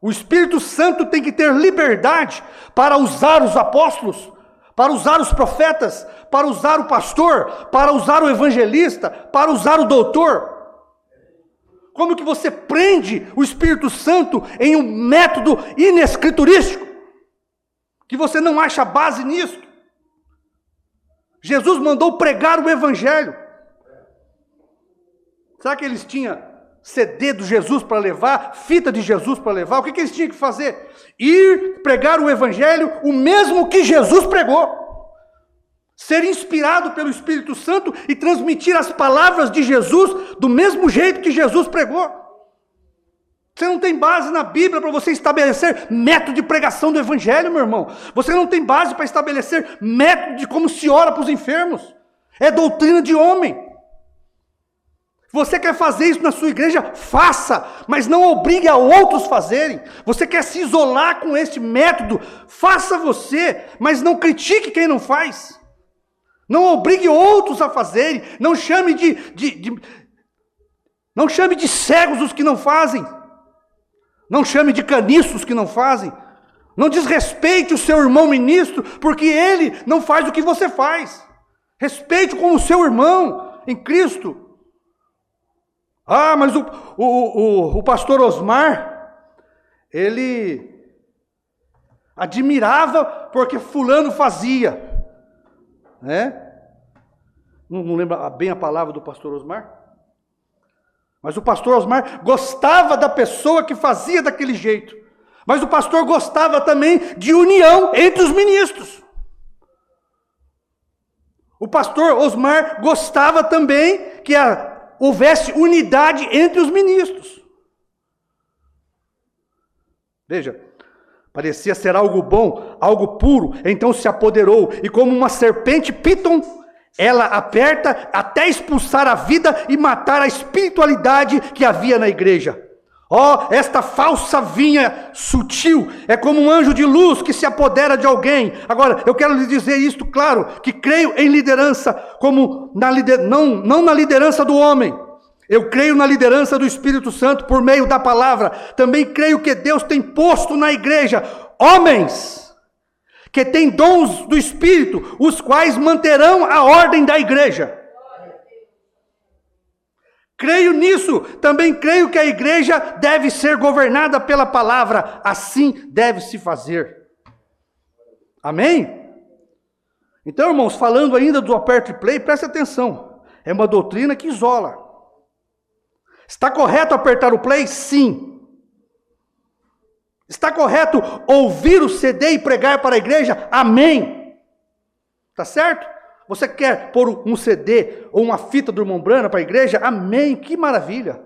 O Espírito Santo tem que ter liberdade para usar os apóstolos, para usar os profetas, para usar o pastor, para usar o evangelista, para usar o doutor. Como que você prende o Espírito Santo em um método inescriturístico? Que você não acha base nisso? Jesus mandou pregar o evangelho. Será que eles tinham CD de Jesus para levar, fita de Jesus para levar? O que eles tinham que fazer? Ir pregar o evangelho, o mesmo que Jesus pregou. Ser inspirado pelo Espírito Santo e transmitir as palavras de Jesus do mesmo jeito que Jesus pregou. Você não tem base na Bíblia para você estabelecer método de pregação do evangelho, meu irmão. Você não tem base para estabelecer método de como se ora para os enfermos. É doutrina de homem. Você quer fazer isso na sua igreja? Faça, mas não obrigue a outros fazerem. Você quer se isolar com este método? Faça você, mas não critique quem não faz. Não obrigue outros a fazerem. Não chame não chame de cegos os que não fazem. Não chame de caniços que não fazem. Não desrespeite o seu irmão ministro, porque ele não faz o que você faz. Respeite como seu irmão em Cristo. Ah, mas o pastor Osmar, ele admirava porque fulano fazia. Né? Não lembro bem a palavra do pastor Osmar. Mas o pastor Osmar gostava da pessoa que fazia daquele jeito. Mas o pastor gostava também de união entre os ministros. O pastor Osmar gostava também que houvesse unidade entre os ministros. Veja, parecia ser algo bom, algo puro, então se apoderou, e como uma serpente Piton, ela aperta até expulsar a vida e matar a espiritualidade que havia na igreja. Esta falsa vinha sutil, é como um anjo de luz que se apodera de alguém. Agora, eu quero lhe dizer isto claro, que creio em liderança, como não na liderança do homem. Eu creio na liderança do Espírito Santo por meio da palavra. Também creio que Deus tem posto na igreja homens que têm dons do Espírito, os quais manterão a ordem da igreja. Creio nisso, também creio que a igreja deve ser governada pela palavra, assim deve se fazer. Amém? Então, irmãos, falando ainda do Aperta e Play, preste atenção, é uma doutrina que isola. Está correto apertar o play? Sim. Está correto ouvir o CD e pregar para a igreja? Amém. Tá certo? Você quer pôr um CD ou uma fita do irmão Branham para a igreja? Amém, que maravilha.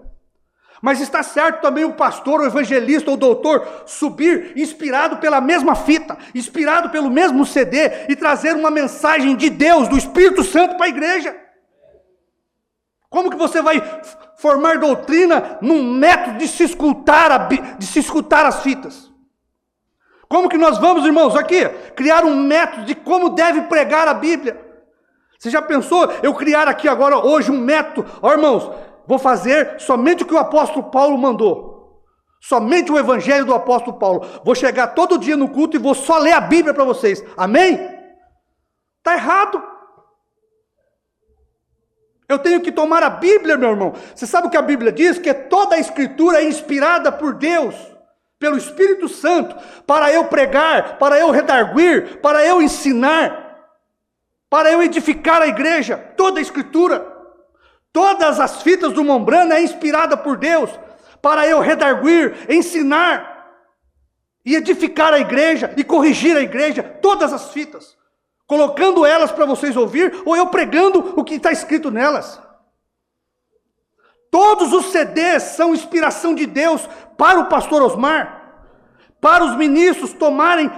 Mas está certo também o pastor, o evangelista ou o doutor subir inspirado pela mesma fita, inspirado pelo mesmo CD e trazer uma mensagem de Deus, do Espírito Santo para a igreja. Como que você vai formar doutrina num método de se escutar as fitas? Como que nós vamos, irmãos, aqui, criar um método de como deve pregar a Bíblia? Você já pensou eu criar aqui agora, hoje, um método? Ó, irmãos, vou fazer somente o que o apóstolo Paulo mandou. Somente o evangelho do apóstolo Paulo. Vou chegar todo dia no culto e vou só ler a Bíblia para vocês. Amém? Está errado. Eu tenho que tomar a Bíblia, meu irmão. Você sabe o que a Bíblia diz? Que toda a Escritura é inspirada por Deus, pelo Espírito Santo, para eu pregar, para eu redarguir, para eu ensinar, para eu edificar a igreja. Toda a Escritura, todas as fitas do irmão Branham é inspirada por Deus, para eu redarguir, ensinar, e edificar a igreja, e corrigir a igreja, todas as fitas. Colocando elas para vocês ouvir, ou eu pregando o que está escrito nelas. Todos os CDs são inspiração de Deus para o pastor Osmar, para os ministros tomarem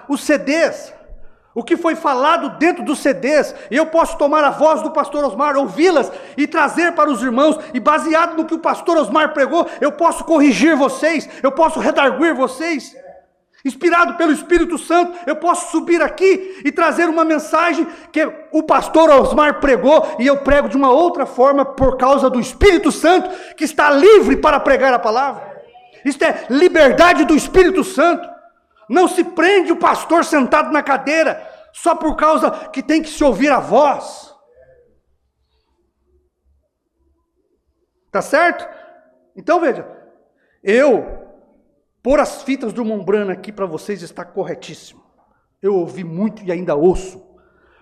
os CDs, o que foi falado dentro dos CDs, e eu posso tomar a voz do pastor Osmar, ouvi-las e trazer para os irmãos, e baseado no que o pastor Osmar pregou, eu posso corrigir vocês, eu posso redarguir vocês. Inspirado pelo Espírito Santo, eu posso subir aqui e trazer uma mensagem que o pastor Osmar pregou, e eu prego de uma outra forma por causa do Espírito Santo, que está livre para pregar a palavra. Isto é liberdade do Espírito Santo. Não se prende o pastor sentado na cadeira, só por causa que tem que se ouvir a voz. Tá certo? Então veja, pôr as fitas do irmão Branham aqui para vocês está corretíssimo. Eu ouvi muito e ainda ouço.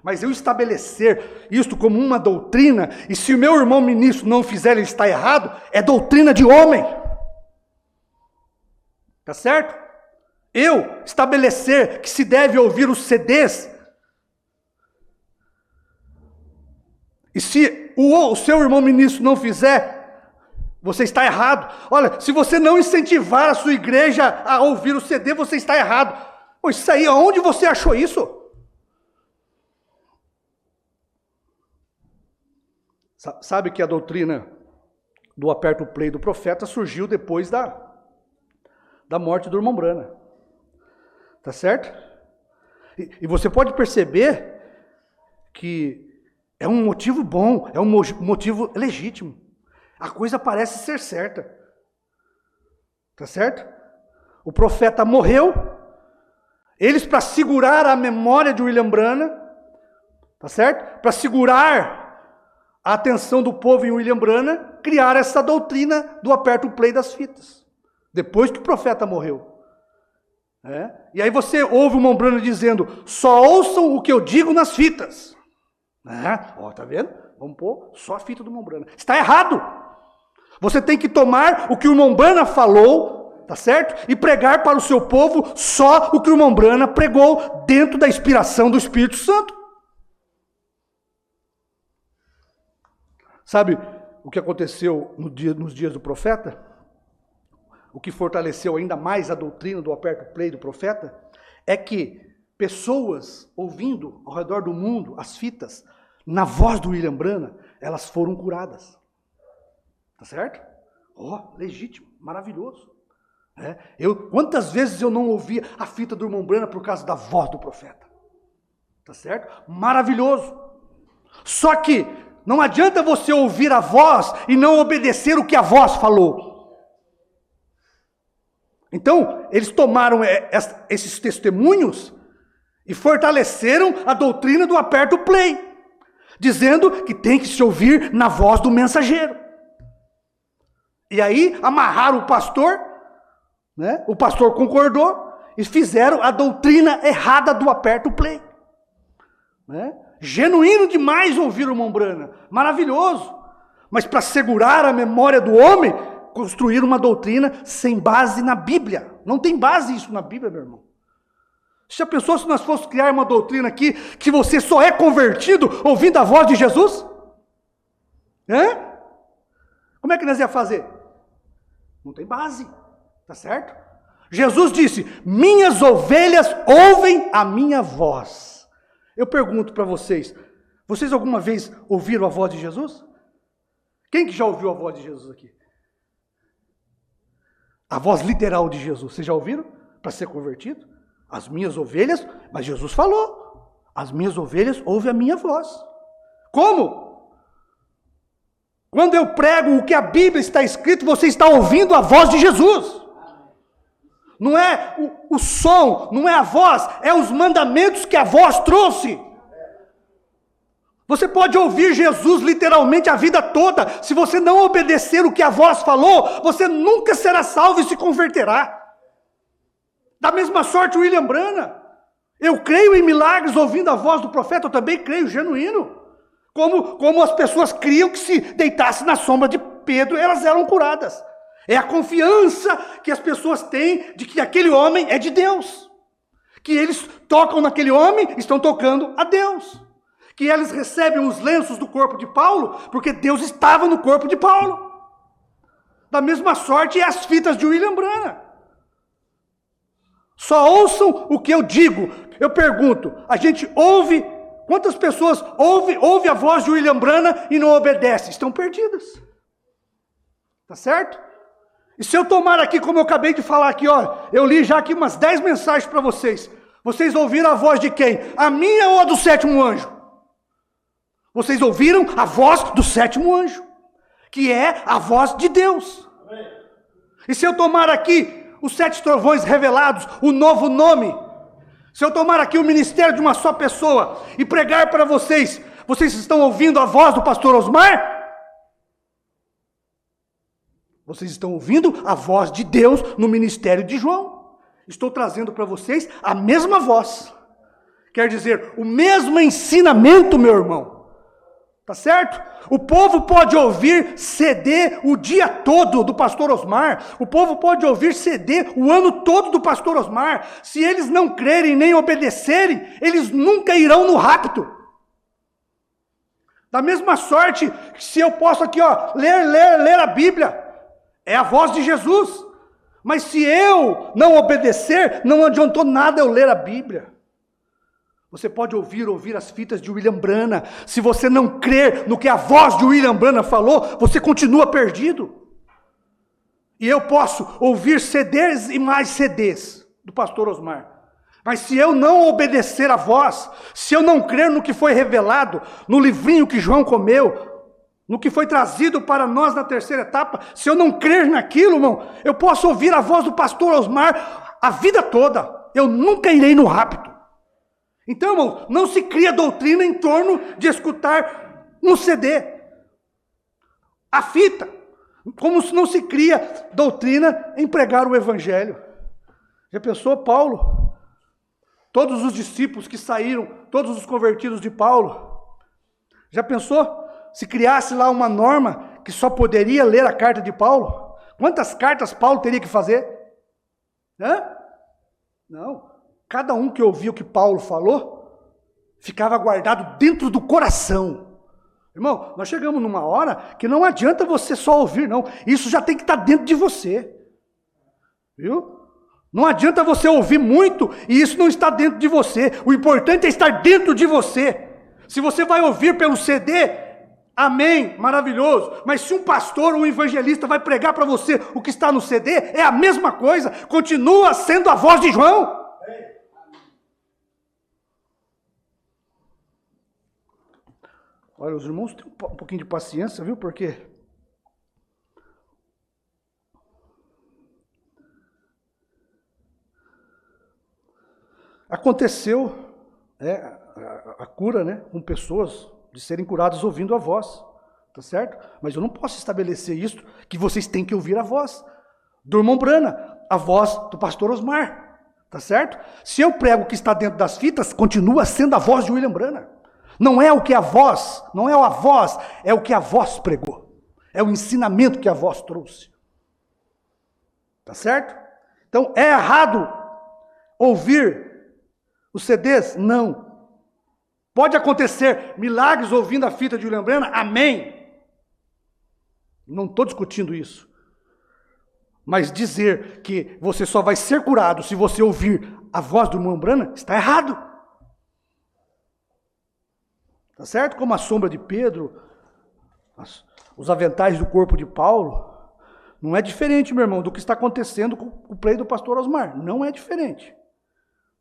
Mas eu estabelecer isto como uma doutrina, e se o meu irmão ministro não fizer, ele está errado, é doutrina de homem. Tá certo? Eu estabelecer que se deve ouvir os CDs, e se o seu irmão ministro não fizer, você está errado. Olha, se você não incentivar a sua igreja a ouvir o CD, você está errado. Pois isso aí, aonde você achou isso? Sabe que a doutrina do aperto play do profeta surgiu depois da morte do irmão Branham. Tá certo? E você pode perceber que é um motivo bom, é um motivo legítimo. A coisa parece ser certa. Tá certo? O profeta morreu. Eles, para segurar a memória de William Branham, tá certo? Para segurar a atenção do povo em William Branham, criaram essa doutrina do aperto play das fitas. Depois que o profeta morreu. E aí você ouve o irmão Branham dizendo, só ouçam o que eu digo nas fitas. Tá vendo? Vamos pôr só a fita do irmão Branham. Está errado. Você tem que tomar o que o irmão Branham falou, tá certo? E pregar para o seu povo só o que o irmão Branham pregou dentro da inspiração do Espírito Santo. Sabe o que aconteceu nos dias do profeta? O que fortaleceu ainda mais a doutrina do aperto play do profeta? É que pessoas ouvindo ao redor do mundo as fitas, na voz do William Branham, elas foram curadas. Tá certo? Legítimo, maravilhoso. Quantas vezes eu não ouvi a fita do irmão Branham por causa da voz do profeta? Tá certo? Maravilhoso. Só que não adianta você ouvir a voz e não obedecer o que a voz falou. Então, eles tomaram esses testemunhos e fortaleceram a doutrina do aperto play, dizendo que tem que se ouvir na voz do mensageiro. E aí, amarraram o pastor, o pastor concordou, e fizeram a doutrina errada do aperto play. Genuíno demais ouvir o irmão Branham, maravilhoso. Mas para segurar a memória do homem, construir uma doutrina sem base na Bíblia. Não tem base isso na Bíblia, meu irmão. Já pensou se nós fôssemos criar uma doutrina aqui que você só é convertido ouvindo a voz de Jesus? Como é que nós ia fazer? Não tem base, tá certo? Jesus disse: minhas ovelhas ouvem a minha voz. Eu pergunto para vocês, vocês alguma vez ouviram a voz de Jesus? Quem que já ouviu a voz de Jesus aqui? A voz literal de Jesus, vocês já ouviram? Para ser convertido? As minhas ovelhas, mas Jesus falou, as minhas ovelhas ouvem a minha voz. Como? Quando eu prego o que a Bíblia está escrito, você está ouvindo a voz de Jesus. Não é o som, não é a voz, é os mandamentos que a voz trouxe. Você pode ouvir Jesus literalmente a vida toda. Se você não obedecer o que a voz falou, você nunca será salvo e se converterá. Da mesma sorte, William Branham. Eu creio em milagres ouvindo a voz do profeta, eu também creio genuíno. Como as pessoas criam que se deitasse na sombra de Pedro, elas eram curadas. É a confiança que as pessoas têm de que aquele homem é de Deus. Que eles tocam naquele homem, estão tocando a Deus. Que eles recebem os lenços do corpo de Paulo, porque Deus estava no corpo de Paulo. Da mesma sorte é as fitas de William Branham. Só ouçam o que eu digo. Eu pergunto, a gente ouve, quantas pessoas ouve a voz de William Branham e não obedece? Estão perdidas. Tá certo? E se eu tomar aqui, como eu acabei de falar aqui, eu li já aqui umas 10 mensagens para vocês. Vocês ouviram a voz de quem? A minha ou a do sétimo anjo? Vocês ouviram a voz do sétimo anjo, que é a voz de Deus. E se eu tomar aqui os 7 trovões revelados, o novo nome, se eu tomar aqui o ministério de uma só pessoa e pregar para vocês, vocês estão ouvindo a voz do pastor Osmar? Vocês estão ouvindo a voz de Deus no ministério de João. Estou trazendo para vocês a mesma voz. Quer dizer, o mesmo ensinamento, meu irmão. Tá certo? O povo pode ouvir CD o dia todo do pastor Osmar. O povo pode ouvir CD o ano todo do pastor Osmar. Se eles não crerem nem obedecerem, eles nunca irão no rapto. Da mesma sorte, se eu posso aqui, ler a Bíblia, é a voz de Jesus. Mas se eu não obedecer, não adiantou nada eu ler a Bíblia. Você pode ouvir as fitas de William Branham. Se você não crer no que a voz de William Branham falou, você continua perdido. E eu posso ouvir CDs e mais CDs do pastor Osmar. Mas se eu não obedecer a voz, se eu não crer no que foi revelado, no livrinho que João comeu, no que foi trazido para nós na terceira etapa, se eu não crer naquilo, irmão, eu posso ouvir a voz do pastor Osmar a vida toda. Eu nunca irei no rapto. Então, irmão, não se cria doutrina em torno de escutar um CD. A fita. Como não se cria doutrina em pregar o evangelho. Já pensou, Paulo? Todos os discípulos que saíram, todos os convertidos de Paulo. Já pensou? Se criasse lá uma norma que só poderia ler a carta de Paulo? Quantas cartas Paulo teria que fazer? Não. Cada um que ouvia o que Paulo falou, ficava guardado dentro do coração. Irmão, nós chegamos numa hora que não adianta você só ouvir, não. Isso já tem que estar dentro de você. Viu? Não adianta você ouvir muito e isso não está dentro de você. O importante é estar dentro de você. Se você vai ouvir pelo CD, amém, maravilhoso. Mas se um pastor ou um evangelista vai pregar para você o que está no CD, é a mesma coisa. Continua sendo a voz de João. Olha, os irmãos têm um pouquinho de paciência, viu? Porque aconteceu a cura, né, com pessoas de serem curadas ouvindo a voz, tá certo? Mas eu não posso estabelecer isso, que vocês têm que ouvir a voz do irmão Branham, a voz do pastor Osmar, tá certo? Se eu prego o que está dentro das fitas, continua sendo a voz de William Branham. Não é o que a voz, não é a voz, é o que a voz pregou. É o ensinamento que a voz trouxe. Tá certo? Então, é errado ouvir os CDs? Não. Pode acontecer milagres ouvindo a fita de William Branham? Amém. Não estou discutindo isso. Mas dizer que você só vai ser curado se você ouvir a voz do William Branham está errado. Tá certo? Como a sombra de Pedro, os aventais do corpo de Paulo, não é diferente, meu irmão, do que está acontecendo com o play do pastor Osmar. Não é diferente.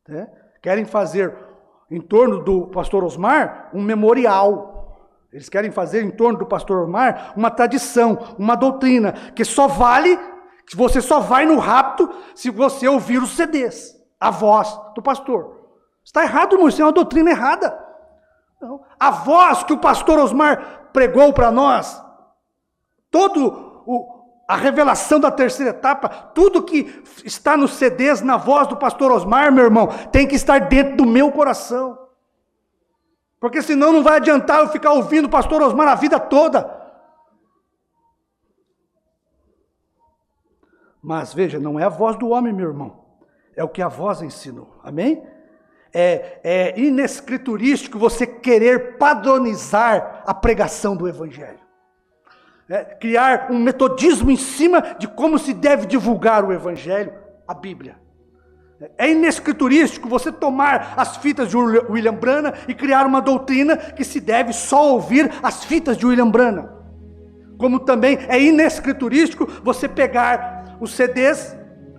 Né? Querem fazer em torno do pastor Osmar um memorial. Eles querem fazer em torno do pastor Osmar uma tradição, uma doutrina, que só vale, que você só vai no rapto se você ouvir os CDs, a voz do pastor. Está errado, irmão, isso é uma doutrina errada. Não. A voz que o pastor Osmar pregou para nós, a revelação da terceira etapa, tudo que está nos CDs, na voz do pastor Osmar, meu irmão, tem que estar dentro do meu coração. Porque senão não vai adiantar eu ficar ouvindo o pastor Osmar a vida toda. Mas veja, não é a voz do homem, meu irmão. É o que a voz ensinou. Amém? É inescriturístico você querer padronizar a pregação do evangelho. Criar um metodismo em cima de como se deve divulgar o evangelho, a Bíblia. É inescriturístico você tomar as fitas de William Branham e criar uma doutrina que se deve só ouvir as fitas de William Branham. Como também é inescriturístico você pegar os CDs,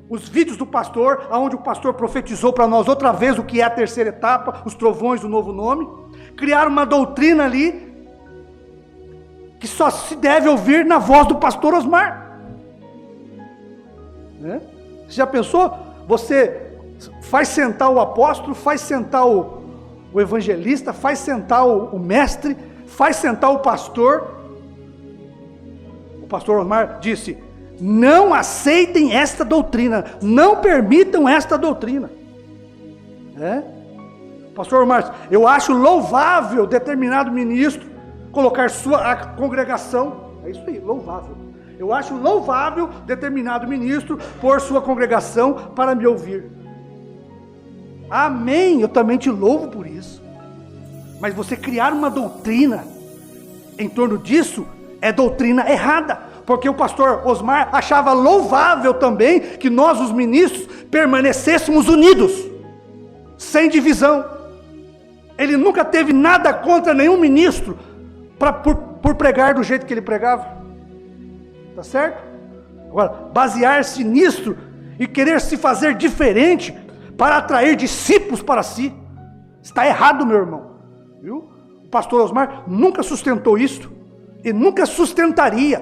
os vídeos do pastor, onde o pastor profetizou para nós outra vez o que é a terceira etapa, os trovões do novo nome, criar uma doutrina ali que só se deve ouvir na voz do pastor Osmar. Você já pensou? Você faz sentar o apóstolo, faz sentar o evangelista, faz sentar o mestre, faz sentar o pastor. O pastor Osmar disse: não aceitem esta doutrina, não permitam esta doutrina. Pastor Osmar, eu acho louvável determinado ministro colocar a congregação, é isso aí, louvável. Eu acho louvável determinado ministro pôr sua congregação para me ouvir. Amém, eu também te louvo por isso. Mas você criar uma doutrina em torno disso é doutrina errada. Porque o pastor Osmar achava louvável também que nós, os ministros, permanecêssemos unidos, sem divisão. Ele nunca teve nada contra nenhum ministro por pregar do jeito que ele pregava. Tá certo? Agora, basear-se nisso e querer se fazer diferente para atrair discípulos para si, está errado, meu irmão. Viu? O pastor Osmar nunca sustentou isso e nunca sustentaria.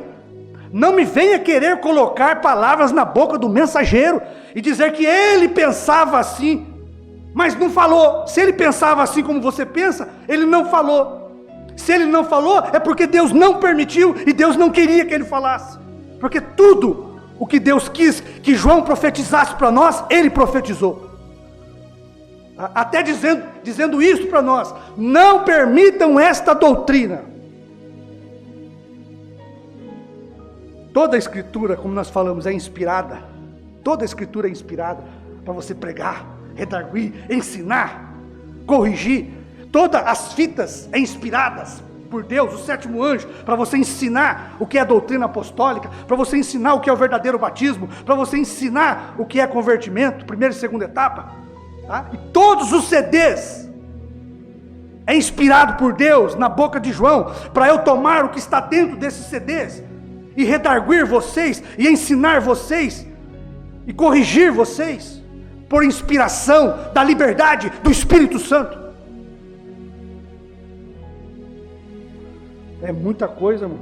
Não me venha querer colocar palavras na boca do mensageiro e dizer que ele pensava assim, mas não falou. Se ele pensava assim como você pensa, ele não falou. Se ele não falou, é porque Deus não permitiu e Deus não queria que ele falasse. Porque tudo o que Deus quis que João profetizasse para nós, ele profetizou. Até dizendo isso para nós: não permitam esta doutrina. Toda a escritura, como nós falamos, é inspirada. Toda a escritura é inspirada para você pregar, redarguir, ensinar, corrigir. Todas as fitas é inspiradas por Deus, o sétimo anjo, para você ensinar o que é a doutrina apostólica, para você ensinar o que é o verdadeiro batismo, para você ensinar o que é convertimento, primeira e segunda etapa. Tá? E todos os CDs é inspirado por Deus na boca de João, para eu tomar o que está dentro desses CDs e redarguir vocês, e ensinar vocês, e corrigir vocês, por inspiração da liberdade do Espírito Santo. É muita coisa, irmão.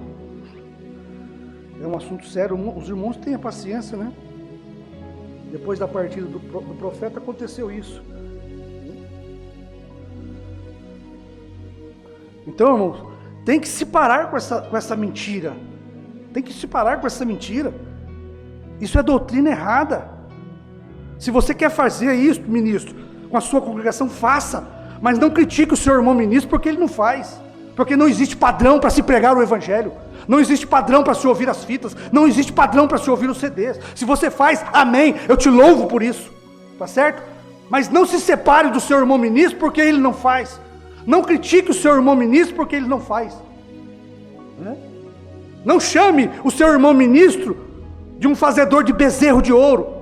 É um assunto sério. Os irmãos tenham paciência, né? Depois da partida do profeta aconteceu isso. Então, irmãos, tem que se parar com essa mentira. Tem que se parar com essa mentira. Isso é doutrina errada. Se você quer fazer isso, ministro, com a sua congregação, faça. Mas não critique o seu irmão ministro porque ele não faz. Porque não existe padrão para se pregar o evangelho. Não existe padrão para se ouvir as fitas. Não existe padrão para se ouvir os CDs. Se você faz, amém, eu te louvo por isso. Tá certo? Mas não se separe do seu irmão ministro porque ele não faz. Não critique o seu irmão ministro porque ele não faz. Não chame o seu irmão ministro de um fazedor de bezerro de ouro.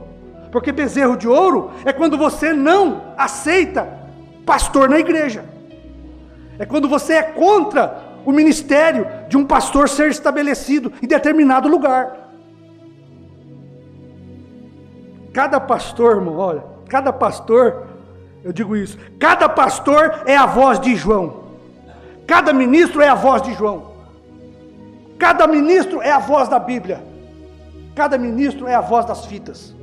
Porque bezerro de ouro é quando você não aceita pastor na igreja. É quando você é contra o ministério de um pastor ser estabelecido em determinado lugar. Cada pastor, irmão, olha, cada pastor, eu digo isso, cada pastor é a voz de João. Cada ministro é a voz de João. Cada ministro é a voz da Bíblia. Cada ministro é a voz das fitas.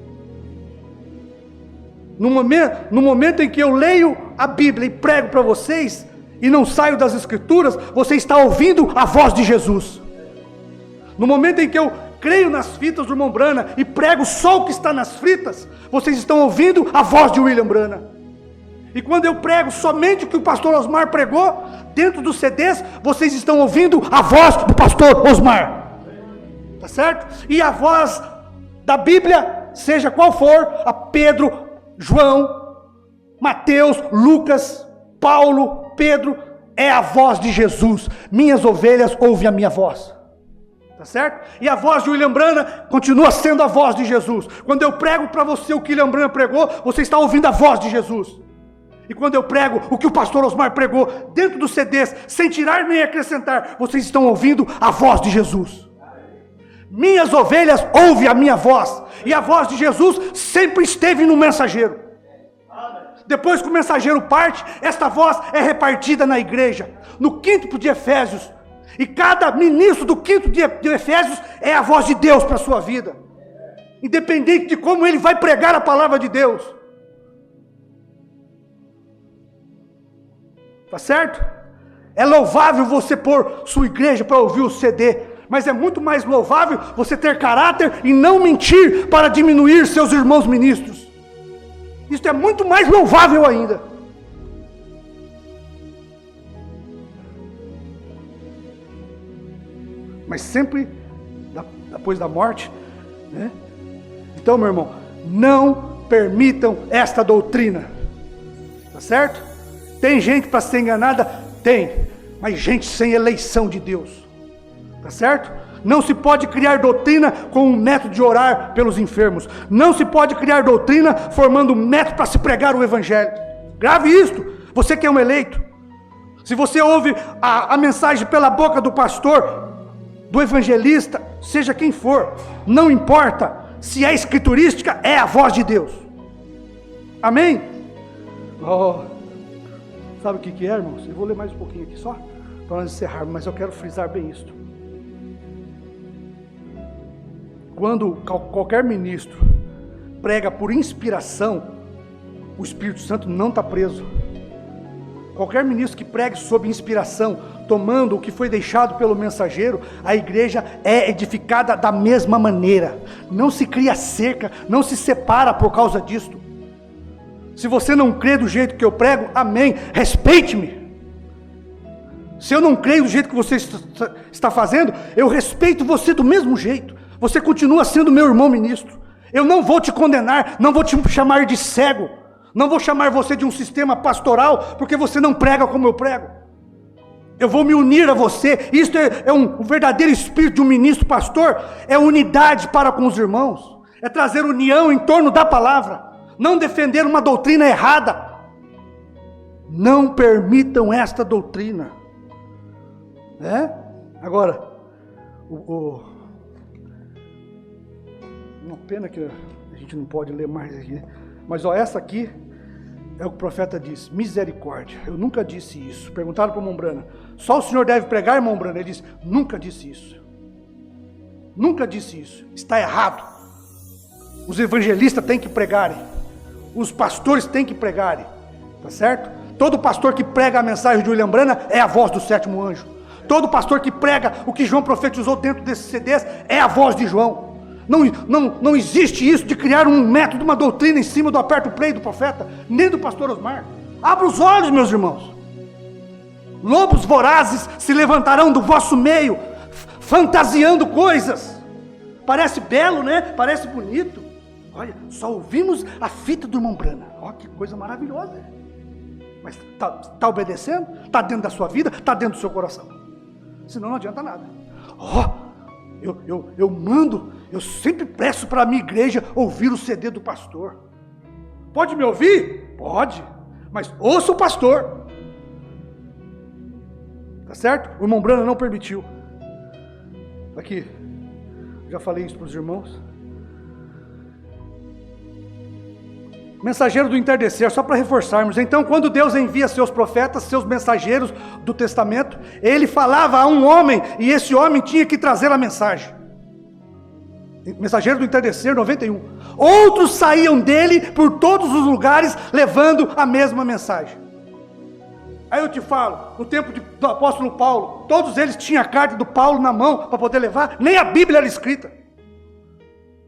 No momento em que eu leio a Bíblia e prego para vocês, e não saio das Escrituras, você está ouvindo a voz de Jesus. No momento em que eu creio nas fitas do irmão Brana e prego só o que está nas fitas, vocês estão ouvindo a voz de William Brana. E quando eu prego somente o que o pastor Osmar pregou, dentro dos CDs, vocês estão ouvindo a voz do pastor Osmar. Tá certo? E a voz da Bíblia, seja qual for, a Pedro, João, Mateus, Lucas, Paulo, Pedro, é a voz de Jesus. Minhas ovelhas ouvem a minha voz. Tá certo? E a voz de William Brana continua sendo a voz de Jesus. Quando eu prego para você o que William Brana pregou, você está ouvindo a voz de Jesus. E quando eu prego o que o pastor Osmar pregou dentro dos CDs, sem tirar nem acrescentar, vocês estão ouvindo a voz de Jesus. Minhas ovelhas ouvem a minha voz. E a voz de Jesus sempre esteve no mensageiro. Depois que o mensageiro parte, esta voz é repartida na igreja, no quinto de Efésios. E cada ministro do quinto de Efésios é a voz de Deus para a sua vida. Independente de como ele vai pregar a palavra de Deus. Tá certo? É louvável você pôr sua igreja para ouvir o CD. Mas é muito mais louvável você ter caráter e não mentir para diminuir seus irmãos ministros. Isso é muito mais louvável ainda. Mas sempre depois da morte, né? Então, meu irmão, não permitam esta doutrina. Tá certo? Tem gente para ser enganada? Tem. Mas gente sem eleição de Deus. Tá certo? Não se pode criar doutrina com um método de orar pelos enfermos. Não se pode criar doutrina formando um método para se pregar o evangelho. Grave isto, você que é um eleito. Se você ouve a mensagem pela boca do pastor, do evangelista, seja quem for, não importa se é escriturística, é a voz de Deus. Amém? Sabe o que é, irmãos? Eu vou ler mais um pouquinho aqui só, para nós encerrarmos, mas eu quero frisar bem isto. Quando qualquer ministro prega por inspiração, o Espírito Santo não está preso. Qualquer ministro que pregue sob inspiração, tomando o que foi deixado pelo mensageiro, a igreja é edificada da mesma maneira. Não se cria cerca, não se separa por causa disto. Se você não crê do jeito que eu prego, amém, respeite-me. Se eu não creio do jeito que você está fazendo, eu respeito você do mesmo jeito. Você continua sendo meu irmão ministro. Eu não vou te condenar, não vou te chamar de cego, não vou chamar você de um sistema pastoral, porque você não prega como eu prego. Eu vou me unir a você. Isto é um verdadeiro espírito de um ministro pastor, é unidade para com os irmãos, é trazer união em torno da palavra, não defender uma doutrina errada. Não permitam esta doutrina. Agora, uma pena que a gente não pode ler mais aqui, mas essa aqui é o que o profeta diz: misericórdia. Eu nunca disse isso. Perguntaram para o irmão Brana: só o senhor deve pregar, irmão Brana? Ele disse: nunca disse isso. Nunca disse isso. Está errado. Os evangelistas têm que pregarem, os pastores têm que pregarem, tá certo? Todo pastor que prega a mensagem de William Brana é a voz do sétimo anjo. Todo pastor que prega o que João profetizou dentro desses CDs é a voz de João. Não existe isso de criar um método, uma doutrina em cima do aperto play do profeta, nem do pastor Osmar. Abra os olhos, meus irmãos. Lobos vorazes se levantarão do vosso meio, fantasiando coisas. Parece belo, né? Parece bonito. Olha, só ouvimos a fita do irmão Branham. Olha que coisa maravilhosa. Mas está obedecendo? Está dentro da sua vida? Está dentro do seu coração? Senão não adianta nada. Eu sempre peço para a minha igreja ouvir o CD do pastor. Pode me ouvir? Pode. Mas ouça o pastor. Tá certo? O irmão Branham não permitiu. Aqui, já falei isso para os irmãos. Mensageiro do entardecer, só para reforçarmos. Então, quando Deus envia seus profetas, seus mensageiros do testamento, ele falava a um homem, e esse homem tinha que trazer a mensagem. Mensageiro do entardecer, 91. Outros saíam dele por todos os lugares, levando a mesma mensagem. Aí eu te falo, no tempo do apóstolo Paulo, todos eles tinham a carta do Paulo na mão para poder levar, nem a Bíblia era escrita.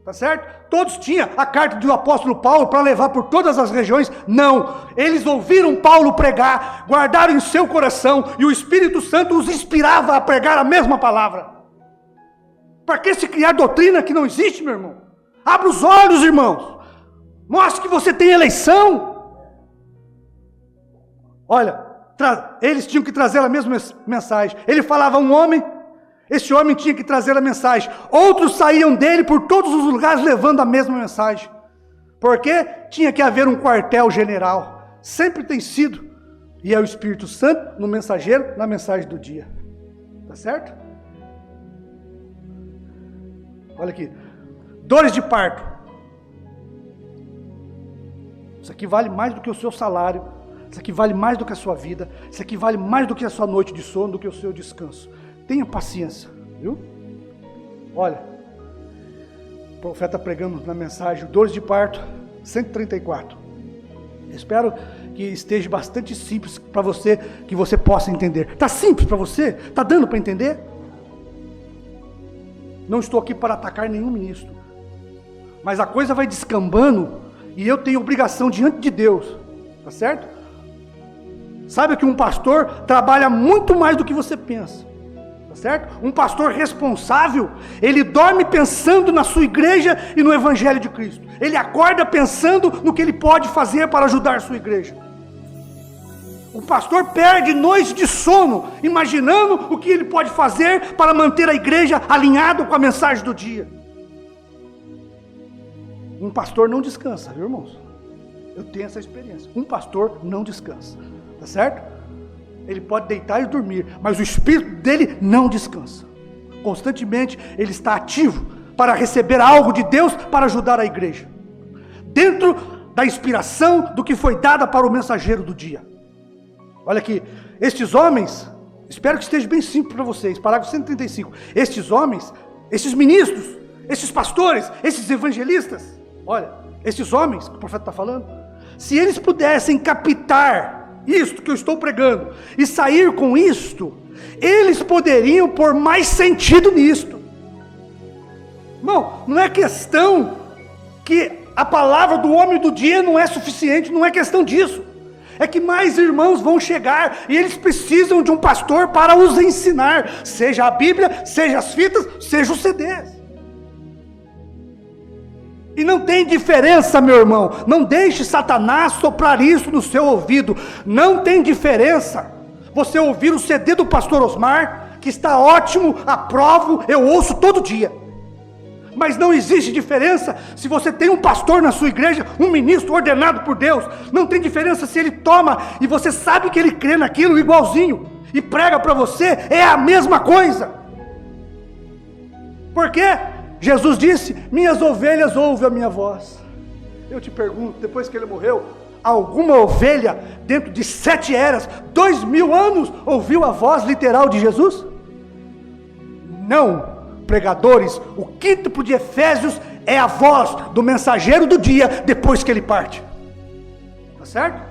Tá certo? Todos tinham a carta do apóstolo Paulo para levar por todas as regiões. Não, eles ouviram Paulo pregar, guardaram em seu coração, e o Espírito Santo os inspirava a pregar a mesma palavra. Para que se criar doutrina que não existe, meu irmão? Abra os olhos, irmãos. Mostre que você tem eleição. Olha, eles tinham que trazer a mesma mensagem. Ele falava a um homem, esse homem tinha que trazer a mensagem. Outros saíam dele por todos os lugares levando a mesma mensagem. Porque tinha que haver um quartel general. Sempre tem sido. E é o Espírito Santo no mensageiro, na mensagem do dia. Tá certo? Olha aqui. Dores de parto. Isso aqui vale mais do que o seu salário. Isso aqui vale mais do que a sua vida. Isso aqui vale mais do que a sua noite de sono, do que o seu descanso. Tenha paciência, viu? Olha, o profeta pregando na mensagem, dores de parto, 134. Espero que esteja bastante simples para você, que você possa entender. Está simples para você? Está dando para entender? Não estou aqui para atacar nenhum ministro, mas a coisa vai descambando e eu tenho obrigação diante de Deus, tá certo? Saiba que um pastor trabalha muito mais do que você pensa. Certo? Um pastor responsável, ele dorme pensando na sua igreja e no Evangelho de Cristo. Ele acorda pensando no que ele pode fazer para ajudar a sua igreja. O pastor perde noites de sono, imaginando o que ele pode fazer para manter a igreja alinhada com a mensagem do dia. Um pastor não descansa, viu, irmãos? Eu tenho essa experiência. Um pastor não descansa, tá certo? Ele pode deitar e dormir, mas o espírito dele não descansa. Constantemente ele está ativo para receber algo de Deus para ajudar a igreja. Dentro da inspiração do que foi dada para o mensageiro do dia. Olha aqui, estes homens, espero que esteja bem simples para vocês, parágrafo 135. Estes homens, esses ministros, esses pastores, esses evangelistas, olha, esses homens que o profeta está falando, se eles pudessem captar isto que eu estou pregando, e sair com isto, eles poderiam pôr mais sentido nisto. Irmão, não é questão que a palavra do homem do dia não é suficiente, não é questão disso. É que mais irmãos vão chegar, e eles precisam de um pastor para os ensinar, seja a Bíblia, seja as fitas, seja os CDs. E não tem diferença, meu irmão, não deixe Satanás soprar isso no seu ouvido, não tem diferença você ouvir o CD do pastor Osmar, que está ótimo, aprovo, eu ouço todo dia, mas não existe diferença se você tem um pastor na sua igreja, um ministro ordenado por Deus, não tem diferença se ele toma, e você sabe que ele crê naquilo igualzinho, e prega para você, é a mesma coisa. Por quê? Jesus disse, minhas ovelhas ouvem a minha voz. Eu te pergunto, depois que ele morreu, alguma ovelha dentro de 7 eras, 2000 anos, ouviu a voz literal de Jesus? Não, pregadores, o quíntuplo de Efésios é a voz do mensageiro do dia depois que ele parte. Tá certo?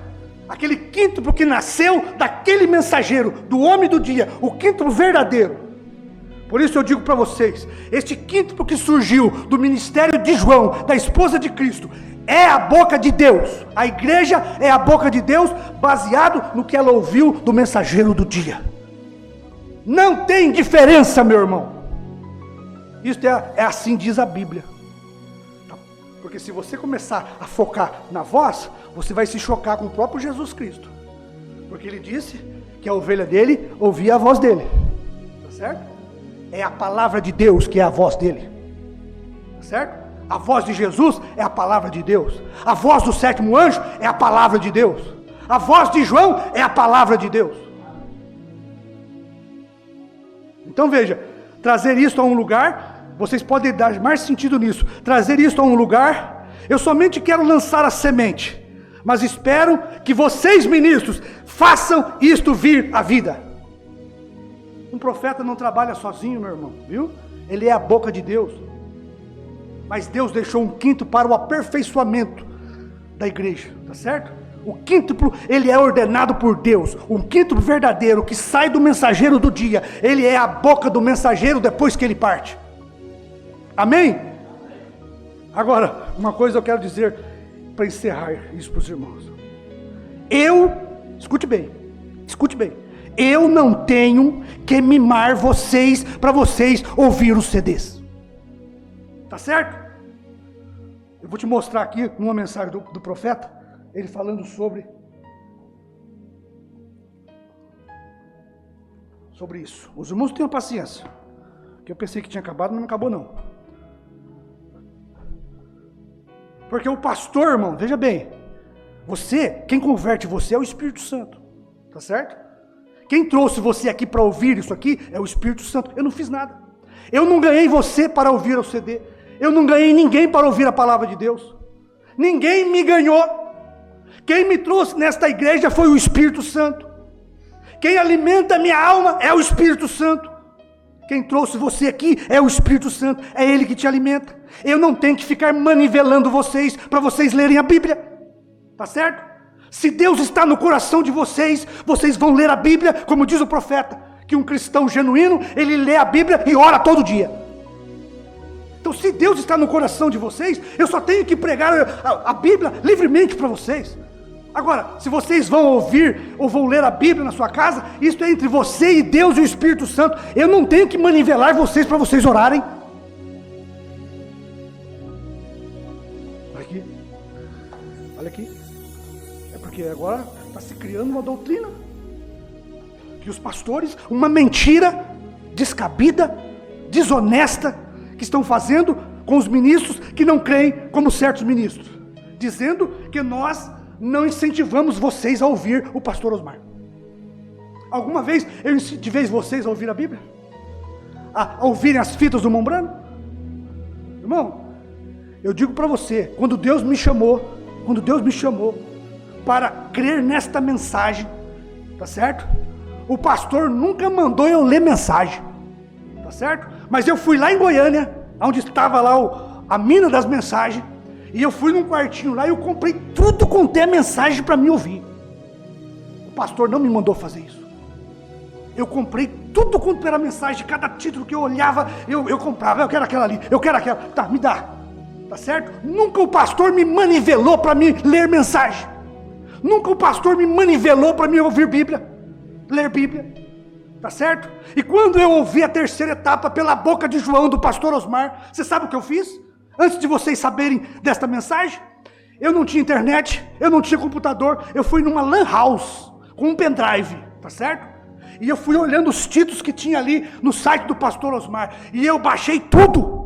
Aquele quíntuplo que nasceu daquele mensageiro, do homem do dia, o quíntuplo verdadeiro. Por isso eu digo para vocês, este quíntuplo que surgiu do ministério de João, da esposa de Cristo, é a boca de Deus. A igreja é a boca de Deus, baseado no que ela ouviu do mensageiro do dia. Não tem diferença, meu irmão. Isto é assim diz a Bíblia. Porque se você começar a focar na voz, você vai se chocar com o próprio Jesus Cristo. Porque ele disse que a ovelha dele ouvia a voz dele. Tá certo? É a palavra de Deus que é a voz dele. Tá certo? A voz de Jesus é a palavra de Deus. A voz do sétimo anjo é a palavra de Deus. A voz de João é a palavra de Deus. Então veja, trazer isso a um lugar, vocês podem dar mais sentido nisso. Trazer isso a um lugar, eu somente quero lançar a semente, mas espero que vocês, ministros, façam isto vir à vida. Um profeta não trabalha sozinho, meu irmão, viu? Ele é a boca de Deus. Mas Deus deixou um quinto para o aperfeiçoamento da igreja, tá certo? O quíntuplo, ele é ordenado por Deus. Um quíntuplo verdadeiro que sai do mensageiro do dia, ele é a boca do mensageiro depois que ele parte. Amém? Agora, uma coisa eu quero dizer para encerrar isso para os irmãos. Escute bem, eu não tenho que mimar vocês para vocês ouvir os CDs. Tá certo? Eu vou te mostrar aqui numa mensagem do profeta, ele falando sobre isso. Os irmãos tenham paciência, que eu pensei que tinha acabado, mas não acabou não. Porque o pastor, irmão, veja bem, quem converte você é o Espírito Santo, tá certo? Quem trouxe você aqui para ouvir isso aqui é o Espírito Santo. Eu não fiz nada. Eu não ganhei você para ouvir o CD. Eu não ganhei ninguém para ouvir a palavra de Deus. Ninguém me ganhou. Quem me trouxe nesta igreja foi o Espírito Santo. Quem alimenta a minha alma é o Espírito Santo. Quem trouxe você aqui é o Espírito Santo. É Ele que te alimenta. Eu não tenho que ficar manivelando vocês para vocês lerem a Bíblia. Tá certo? Se Deus está no coração de vocês, vocês vão ler a Bíblia, como diz o profeta, que um cristão genuíno, ele lê a Bíblia e ora todo dia. Então, se Deus está no coração de vocês, eu só tenho que pregar a Bíblia livremente para vocês. Agora, se vocês vão ouvir ou vão ler a Bíblia na sua casa, isso é entre você e Deus e o Espírito Santo. Eu não tenho que manivelar vocês para vocês orarem. Olha aqui. É porque agora está se criando uma doutrina. Que os pastores, uma mentira descabida, desonesta, que estão fazendo com os ministros que não creem como certos ministros, dizendo que nós não incentivamos vocês a ouvir o pastor Osmar. Alguma vez eu incentivei vocês a ouvir a Bíblia? A ouvirem as fitas do Mombrano? Irmão, eu digo para você, quando Deus me chamou para crer nesta mensagem, tá certo? O pastor nunca mandou eu ler mensagem, tá certo? Mas eu fui lá em Goiânia, onde estava lá a mina das mensagens, e eu fui num quartinho lá e eu comprei tudo quanto é mensagem para me ouvir. O pastor não me mandou fazer isso. Eu comprei tudo quanto era mensagem, cada título que eu olhava, eu comprava. Eu quero aquela ali, eu quero aquela. Tá, me dá. Tá certo? Nunca o pastor me manivelou para me ler mensagem. Nunca o pastor me manivelou para me ouvir Bíblia, ler Bíblia. Tá certo? E quando eu ouvi a terceira etapa pela boca de João, do pastor Osmar, você sabe o que eu fiz? Antes de vocês saberem desta mensagem, eu não tinha internet, eu não tinha computador, eu fui numa lan house, com um pendrive, tá certo? E eu fui olhando os títulos que tinha ali no site do pastor Osmar, e eu baixei tudo.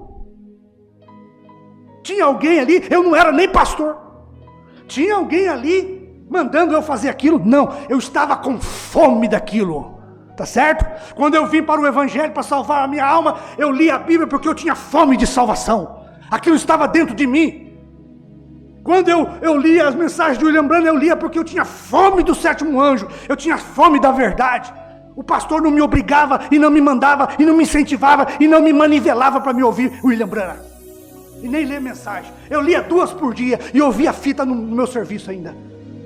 Tinha alguém ali, eu não era nem pastor, tinha alguém ali mandando eu fazer aquilo? Não, eu estava com fome daquilo. Tá certo? Quando eu vim para o Evangelho para salvar a minha alma, eu li a Bíblia porque eu tinha fome de salvação. Aquilo estava dentro de mim. Quando eu lia as mensagens de William Branham, eu lia porque eu tinha fome do sétimo anjo. Eu tinha fome da verdade. O pastor não me obrigava e não me mandava e não me incentivava e não me manivelava para me ouvir William Branham. E nem ler mensagem. Eu lia 2 por dia e ouvia fita no meu serviço ainda.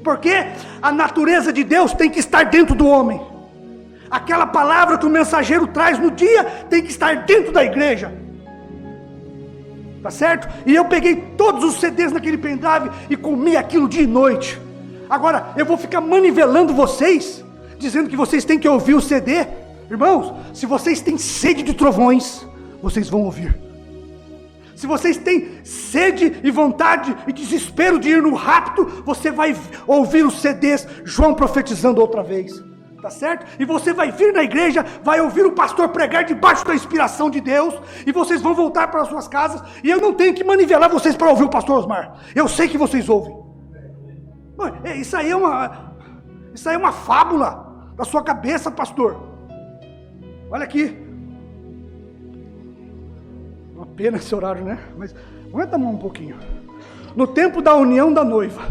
Porque a natureza de Deus tem que estar dentro do homem. Aquela palavra que o mensageiro traz no dia tem que estar dentro da igreja. Tá certo? E eu peguei todos os CDs naquele pendrive e comi aquilo dia e noite. Agora, eu vou ficar manivelando vocês, dizendo que vocês têm que ouvir o CD? Irmãos, se vocês têm sede de trovões, vocês vão ouvir. Se vocês têm sede e vontade e desespero de ir no rapto, você vai ouvir os CDs, João profetizando outra vez. Tá certo? E você vai vir na igreja, vai ouvir o pastor pregar debaixo da inspiração de Deus, e vocês vão voltar para as suas casas, e eu não tenho que manivelar vocês para ouvir o pastor Osmar. Eu sei que vocês ouvem. Isso aí é uma fábula da sua cabeça, pastor. Olha aqui. Uma pena esse horário, né? Mas aguenta a mão um pouquinho. No tempo da união da noiva,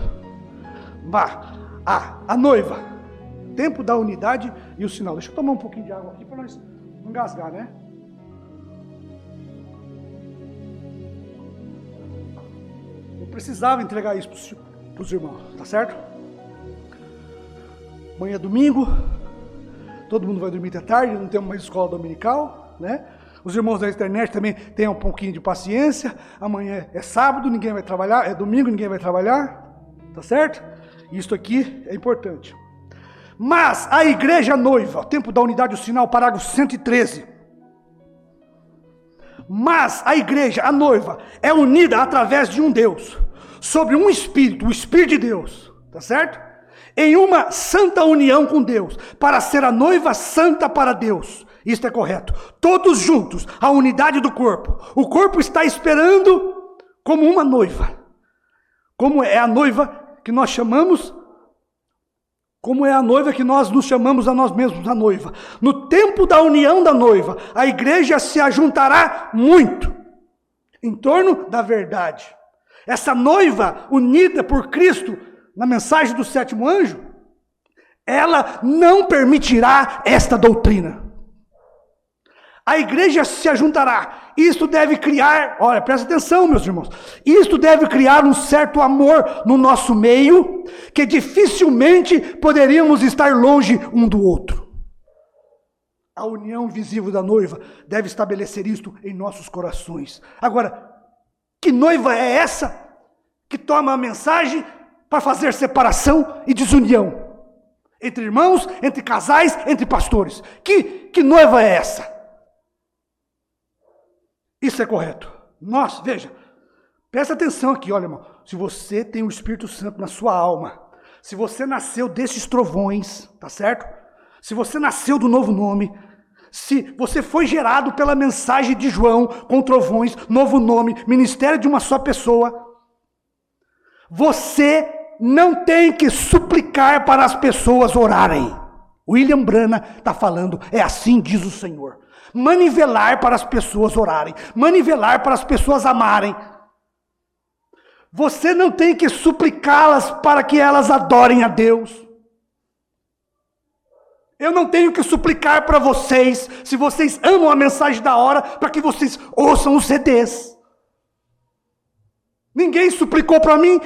a noiva, tempo da unidade e o sinal. Deixa eu tomar um pouquinho de água aqui para nós não engasgar, né? Eu precisava entregar isso para os irmãos, tá certo? Amanhã é domingo, todo mundo vai dormir até tarde, não temos mais escola dominical, né? Os irmãos da internet também tenham um pouquinho de paciência. Amanhã é sábado, ninguém vai trabalhar. É domingo, ninguém vai trabalhar. Tá certo? Isso aqui é importante. Mas a igreja noiva, o tempo da unidade, o sinal, parágrafo 113. Mas a igreja, a noiva, é unida através de um Deus, sobre um Espírito, o Espírito de Deus. Tá certo? Em uma santa união com Deus, para ser a noiva santa para Deus. Isto é correto. Todos juntos, a unidade do corpo. O corpo está esperando como uma noiva. Como é a noiva que nós chamamos? Como é a noiva que nós nos chamamos a nós mesmos, a noiva. No tempo da união da noiva, a igreja se ajuntará muito em torno da verdade. Essa noiva unida por Cristo, na mensagem do sétimo anjo, ela não permitirá esta doutrina. A igreja se ajuntará. Isto deve criar, olha, presta atenção, meus irmãos. Isto deve criar um certo amor no nosso meio, que dificilmente poderíamos estar longe um do outro. A união visível da noiva deve estabelecer isto em nossos corações. Agora, que noiva é essa que toma a mensagem para fazer separação e desunião? Entre irmãos, entre casais, entre pastores. Que noiva é essa? Isso é correto. Nossa, veja, presta atenção aqui, olha, irmão. Se você tem o Espírito Santo na sua alma, se você nasceu desses trovões, tá certo? Se você nasceu do novo nome, se você foi gerado pela mensagem de João, com trovões, novo nome, ministério de uma só pessoa, você não tem que suplicar para as pessoas orarem. William Branham está falando, é assim diz o Senhor. Manivelar para as pessoas orarem, manivelar para as pessoas amarem. Você não tem que suplicá-las para que elas adorem a Deus. Eu não tenho que suplicar para vocês, se vocês amam a mensagem da hora, para que vocês ouçam os CDs. Ninguém suplicou para mim,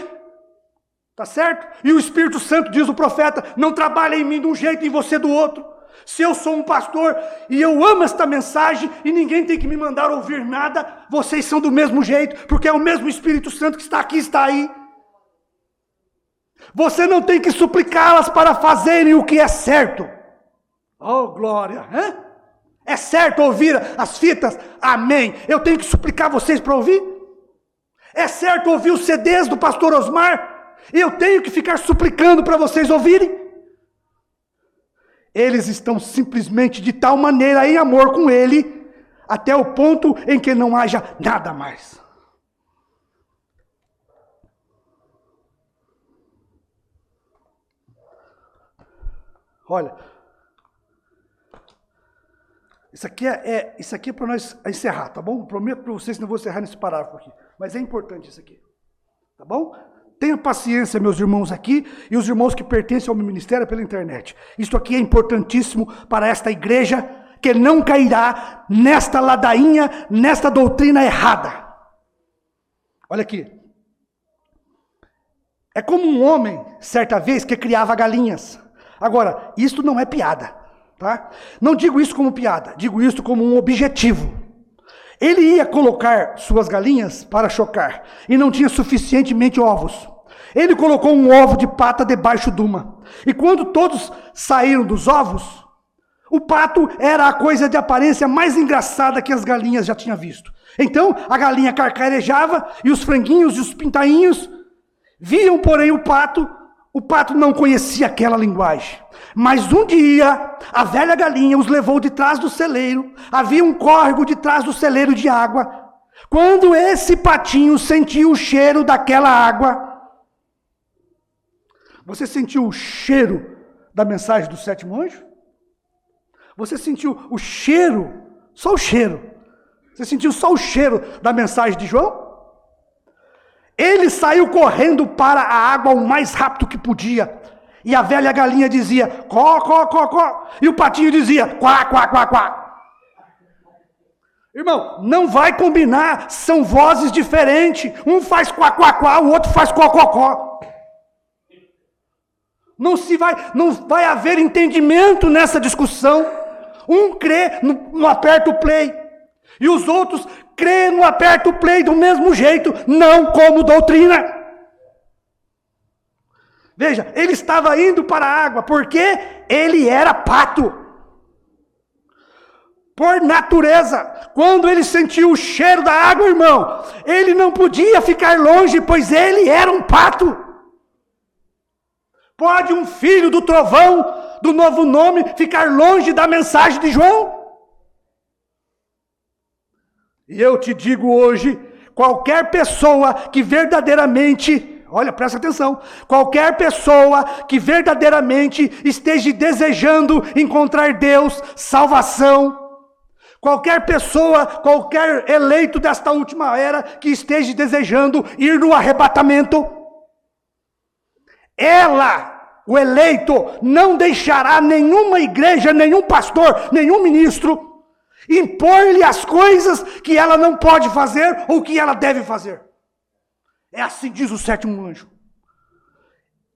tá certo? E o Espírito Santo, diz o profeta, não trabalha em mim de um jeito e em você do outro. Se eu sou um pastor e eu amo esta mensagem e ninguém tem que me mandar ouvir nada, vocês são do mesmo jeito, porque é o mesmo Espírito Santo que está aqui, está aí. Você não tem que suplicá-las para fazerem o que é certo. Oh, glória! É certo ouvir as fitas? Amém. Eu tenho que suplicar vocês para ouvir? É certo ouvir os CDs do pastor Osmar? Eu tenho que ficar suplicando para vocês ouvirem? Eles estão simplesmente de tal maneira em amor com ele, até o ponto em que não haja nada mais. Olha, isso aqui é para nós encerrar, tá bom? Prometo para vocês que não vou encerrar nesse parágrafo aqui, mas é importante isso aqui, tá bom? Tenha paciência, meus irmãos aqui e os irmãos que pertencem ao meu ministério pela internet. Isto aqui é importantíssimo para esta igreja que não cairá nesta ladainha, nesta doutrina errada. Olha aqui. É como um homem, certa vez, que criava galinhas. Agora, isto não é piada, tá? Não digo isso como piada, digo isso como um objetivo. Ele ia colocar suas galinhas para chocar e não tinha suficientemente ovos. Ele colocou um ovo de pata debaixo de uma. E quando todos saíram dos ovos, O pato era a coisa de aparência mais engraçada que as galinhas já tinham visto. Então, a galinha carcarejava e os franguinhos e os pintainhos viam, porém, o pato. O pato não conhecia aquela linguagem. Mas um dia, a velha galinha os levou de trás do celeiro. Havia um córrego de trás do celeiro de água. Quando esse patinho sentiu o cheiro daquela água, você sentiu o cheiro da mensagem do sétimo anjo? Você sentiu o cheiro, só o cheiro. Você sentiu só o cheiro da mensagem de João? Ele saiu correndo para a água o mais rápido que podia. E a velha galinha dizia, có, có, có, có. E o patinho dizia, quá, quá, quá, quá. Irmão, não vai combinar, são vozes diferentes. Um faz quá, quá, quá, o outro faz có, có, có. Não vai haver entendimento nessa discussão. Um crê no aperta o play. E os outros crê no aperta o play do mesmo jeito, não como doutrina. Veja, ele estava indo para a água, porque ele era pato. Por natureza, quando ele sentiu o cheiro da água, irmão, ele não podia ficar longe, pois ele era um pato. Pode um filho do trovão, do novo nome, ficar longe da mensagem de João? E eu te digo hoje, qualquer pessoa que verdadeiramente, olha, presta atenção, qualquer pessoa que verdadeiramente esteja desejando encontrar Deus, salvação, qualquer pessoa, qualquer eleito desta última era que esteja desejando ir no arrebatamento, ela, o eleito, não deixará nenhuma igreja, nenhum pastor, nenhum ministro impor-lhe as coisas que ela não pode fazer ou que ela deve fazer. É assim diz o sétimo anjo.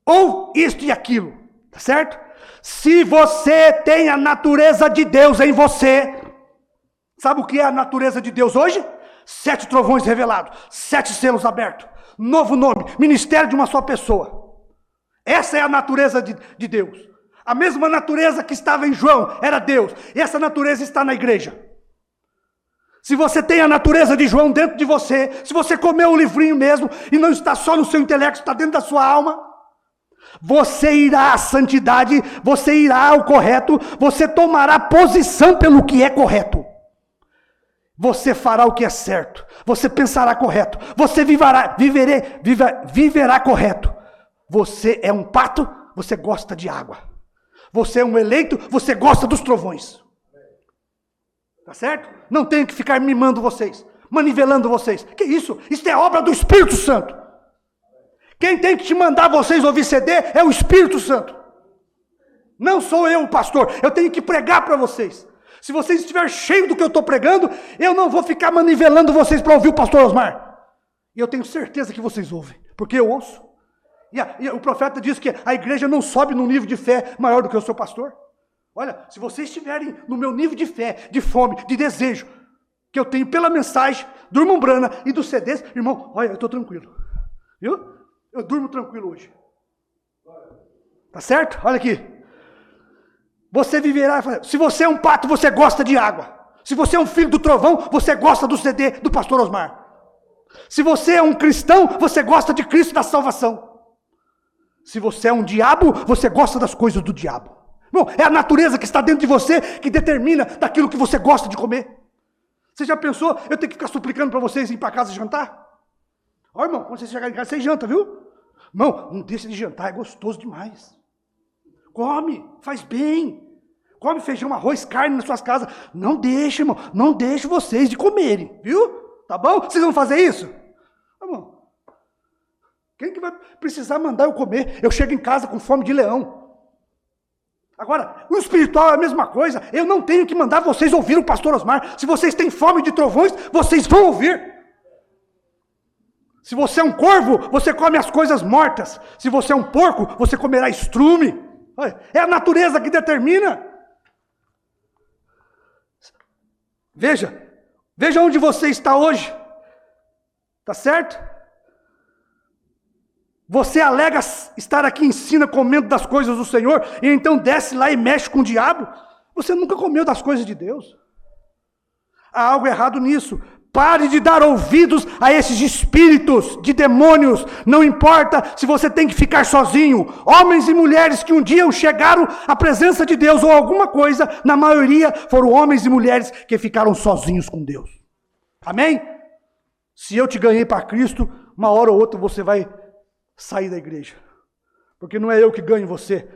Ou isto e aquilo, tá certo? Se você tem a natureza de Deus em você, sabe o que é a natureza de Deus hoje? 7 trovões revelados, 7 selos abertos, novo nome, ministério de uma só pessoa. Essa é a natureza de Deus. A mesma natureza que estava em João era Deus. E essa natureza está na igreja. Se você tem a natureza de João dentro de você, se você comeu o livrinho mesmo, e não está só no seu intelecto, está dentro da sua alma, você irá à santidade, você irá ao correto, você tomará posição pelo que é correto. Você fará o que é certo, você pensará correto, você viverá correto. Você é um pato, você gosta de água. Você é um eleito, você gosta dos trovões. Tá certo? Não tenho que ficar mimando vocês, manivelando vocês. Que isso? Isso é obra do Espírito Santo. Quem tem que te mandar vocês ouvir CD é o Espírito Santo. Não sou eu o pastor, eu tenho que pregar para vocês. Se vocês estiverem cheios do que eu estou pregando, eu não vou ficar manivelando vocês para ouvir o pastor Osmar. E eu tenho certeza que vocês ouvem, porque eu ouço. E o profeta diz que a igreja não sobe num nível de fé maior do que o seu pastor. Olha, se vocês estiverem no meu nível de fé, de fome, de desejo, que eu tenho pela mensagem do irmão Brana e dos CDs, irmão, olha, eu estou tranquilo. Viu? Eu durmo tranquilo hoje. Tá certo? Olha aqui. Você viverá, se você é um pato, você gosta de água. Se você é um filho do trovão, você gosta do CD do pastor Osmar. Se você é um cristão, você gosta de Cristo e da salvação. Se você é um diabo, você gosta das coisas do diabo. Bom, é a natureza que está dentro de você que determina daquilo que você gosta de comer. Você já pensou, eu tenho que ficar suplicando para vocês ir para casa jantar? Ó, irmão, quando você chegar em casa, você janta, viu? Irmão, não deixa de jantar, é gostoso demais. Come, faz bem. Come feijão, arroz, carne nas suas casas. Não deixe, irmão, não deixe vocês de comerem, viu? Tá bom? Vocês vão fazer isso? Irmão, quem que vai precisar mandar eu comer? Eu chego em casa com fome de leão. Agora, o espiritual é a mesma coisa. Eu não tenho que mandar vocês ouvir o pastor Osmar. Se vocês têm fome de trovões, vocês vão ouvir. Se você é um corvo, você come as coisas mortas. Se você é um porco, você comerá estrume. É a natureza que determina. Veja onde você está hoje. Tá certo? Você alega estar aqui em cima comendo das coisas do Senhor, e então desce lá e mexe com o diabo? Você nunca comeu das coisas de Deus. Há algo errado nisso. Pare de dar ouvidos a esses espíritos de demônios. Não importa se você tem que ficar sozinho. Homens e mulheres que um dia chegaram à presença de Deus ou alguma coisa, na maioria foram homens e mulheres que ficaram sozinhos com Deus. Amém? Se eu te ganhei para Cristo, uma hora ou outra você vai sair da igreja. Porque não é eu que ganho você.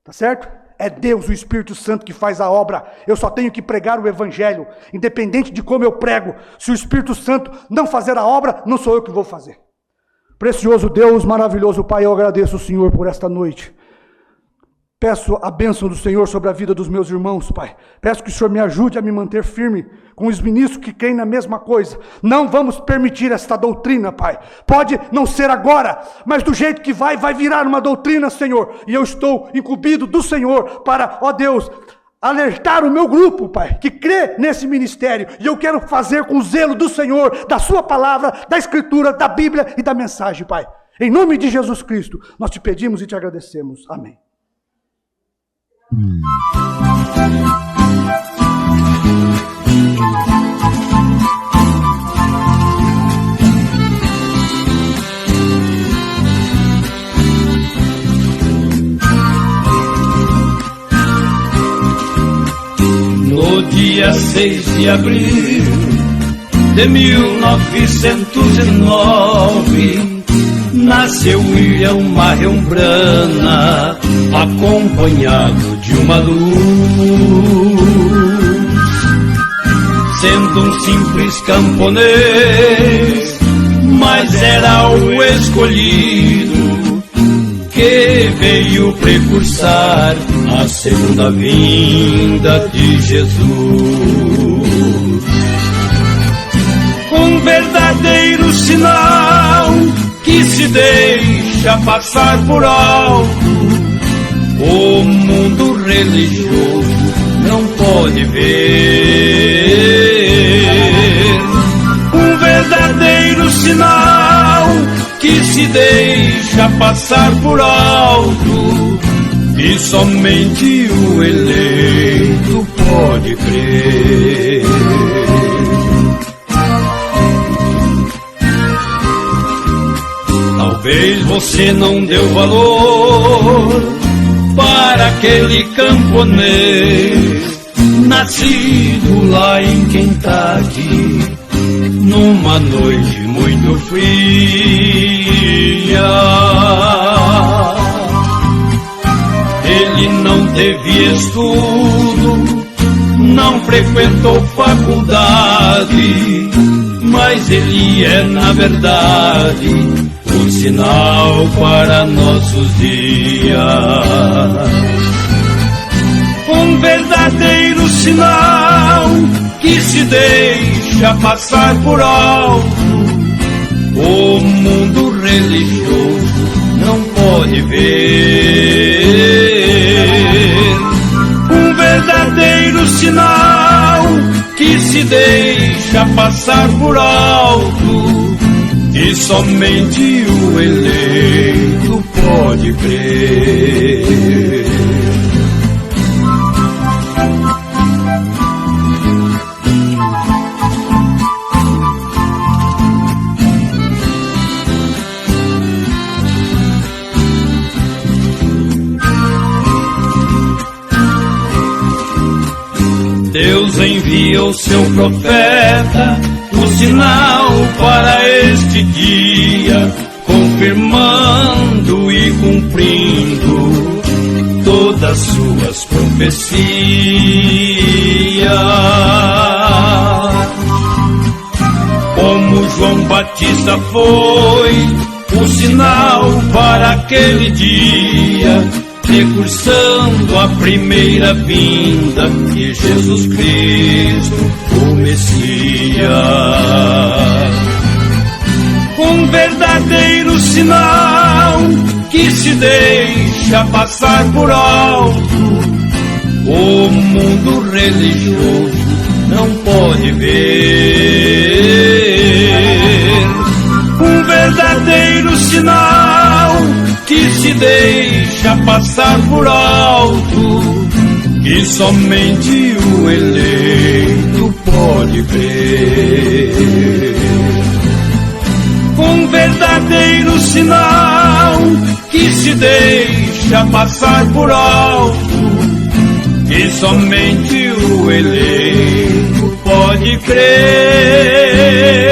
Tá certo? É Deus, o Espírito Santo, que faz a obra. Eu só tenho que pregar o Evangelho, independente de como eu prego. Se o Espírito Santo não fazer a obra, não sou eu que vou fazer. Precioso Deus, maravilhoso Pai, eu agradeço o Senhor por esta noite. Peço a bênção do Senhor sobre a vida dos meus irmãos, Pai. Peço que o Senhor me ajude a me manter firme com os ministros que creem na mesma coisa. Não vamos permitir esta doutrina, Pai. Pode não ser agora, mas do jeito que vai virar uma doutrina, Senhor. E eu estou incumbido do Senhor para, ó Deus, alertar o meu grupo, Pai, que crê nesse ministério. E eu quero fazer com o zelo do Senhor, da sua palavra, da Escritura, da Bíblia e da mensagem, Pai. Em nome de Jesus Cristo, nós te pedimos e te agradecemos. Amém. No dia 6 de abril de 1909, nasceu William Marion Brana, acompanhado de uma luz. Sendo um simples camponês, mas era o escolhido que veio precursar a segunda vinda de Jesus. Um verdadeiro sinal que se deixa passar por alto. O mundo religioso não pode ver. Um verdadeiro sinal que se deixa passar por alto, e somente o eleito pode crer. Talvez você não deu valor para aquele camponês, nascido lá em Kentucky, numa noite muito fria. Ele não teve estudo, não frequentou faculdade, mas ele é, na verdade, um sinal para nossos dias. Um verdadeiro sinal que se deixa passar por alto. O mundo religioso não pode ver. Um verdadeiro sinal que se deixa passar por alto, e somente o eleito pode crer. Deus envia o seu profeta, o sinal para este dia, confirmando e cumprindo todas suas profecias. Como João Batista foi o sinal para aquele dia, precursando a primeira vinda de Jesus Cristo, o Messias. Um verdadeiro sinal que se deixa passar por alto. O mundo religioso não pode ver. Um verdadeiro sinal que se deixa passar por alto, que somente o eleito pode crer. Um verdadeiro sinal que se deixa passar por alto, que somente o eleito pode crer.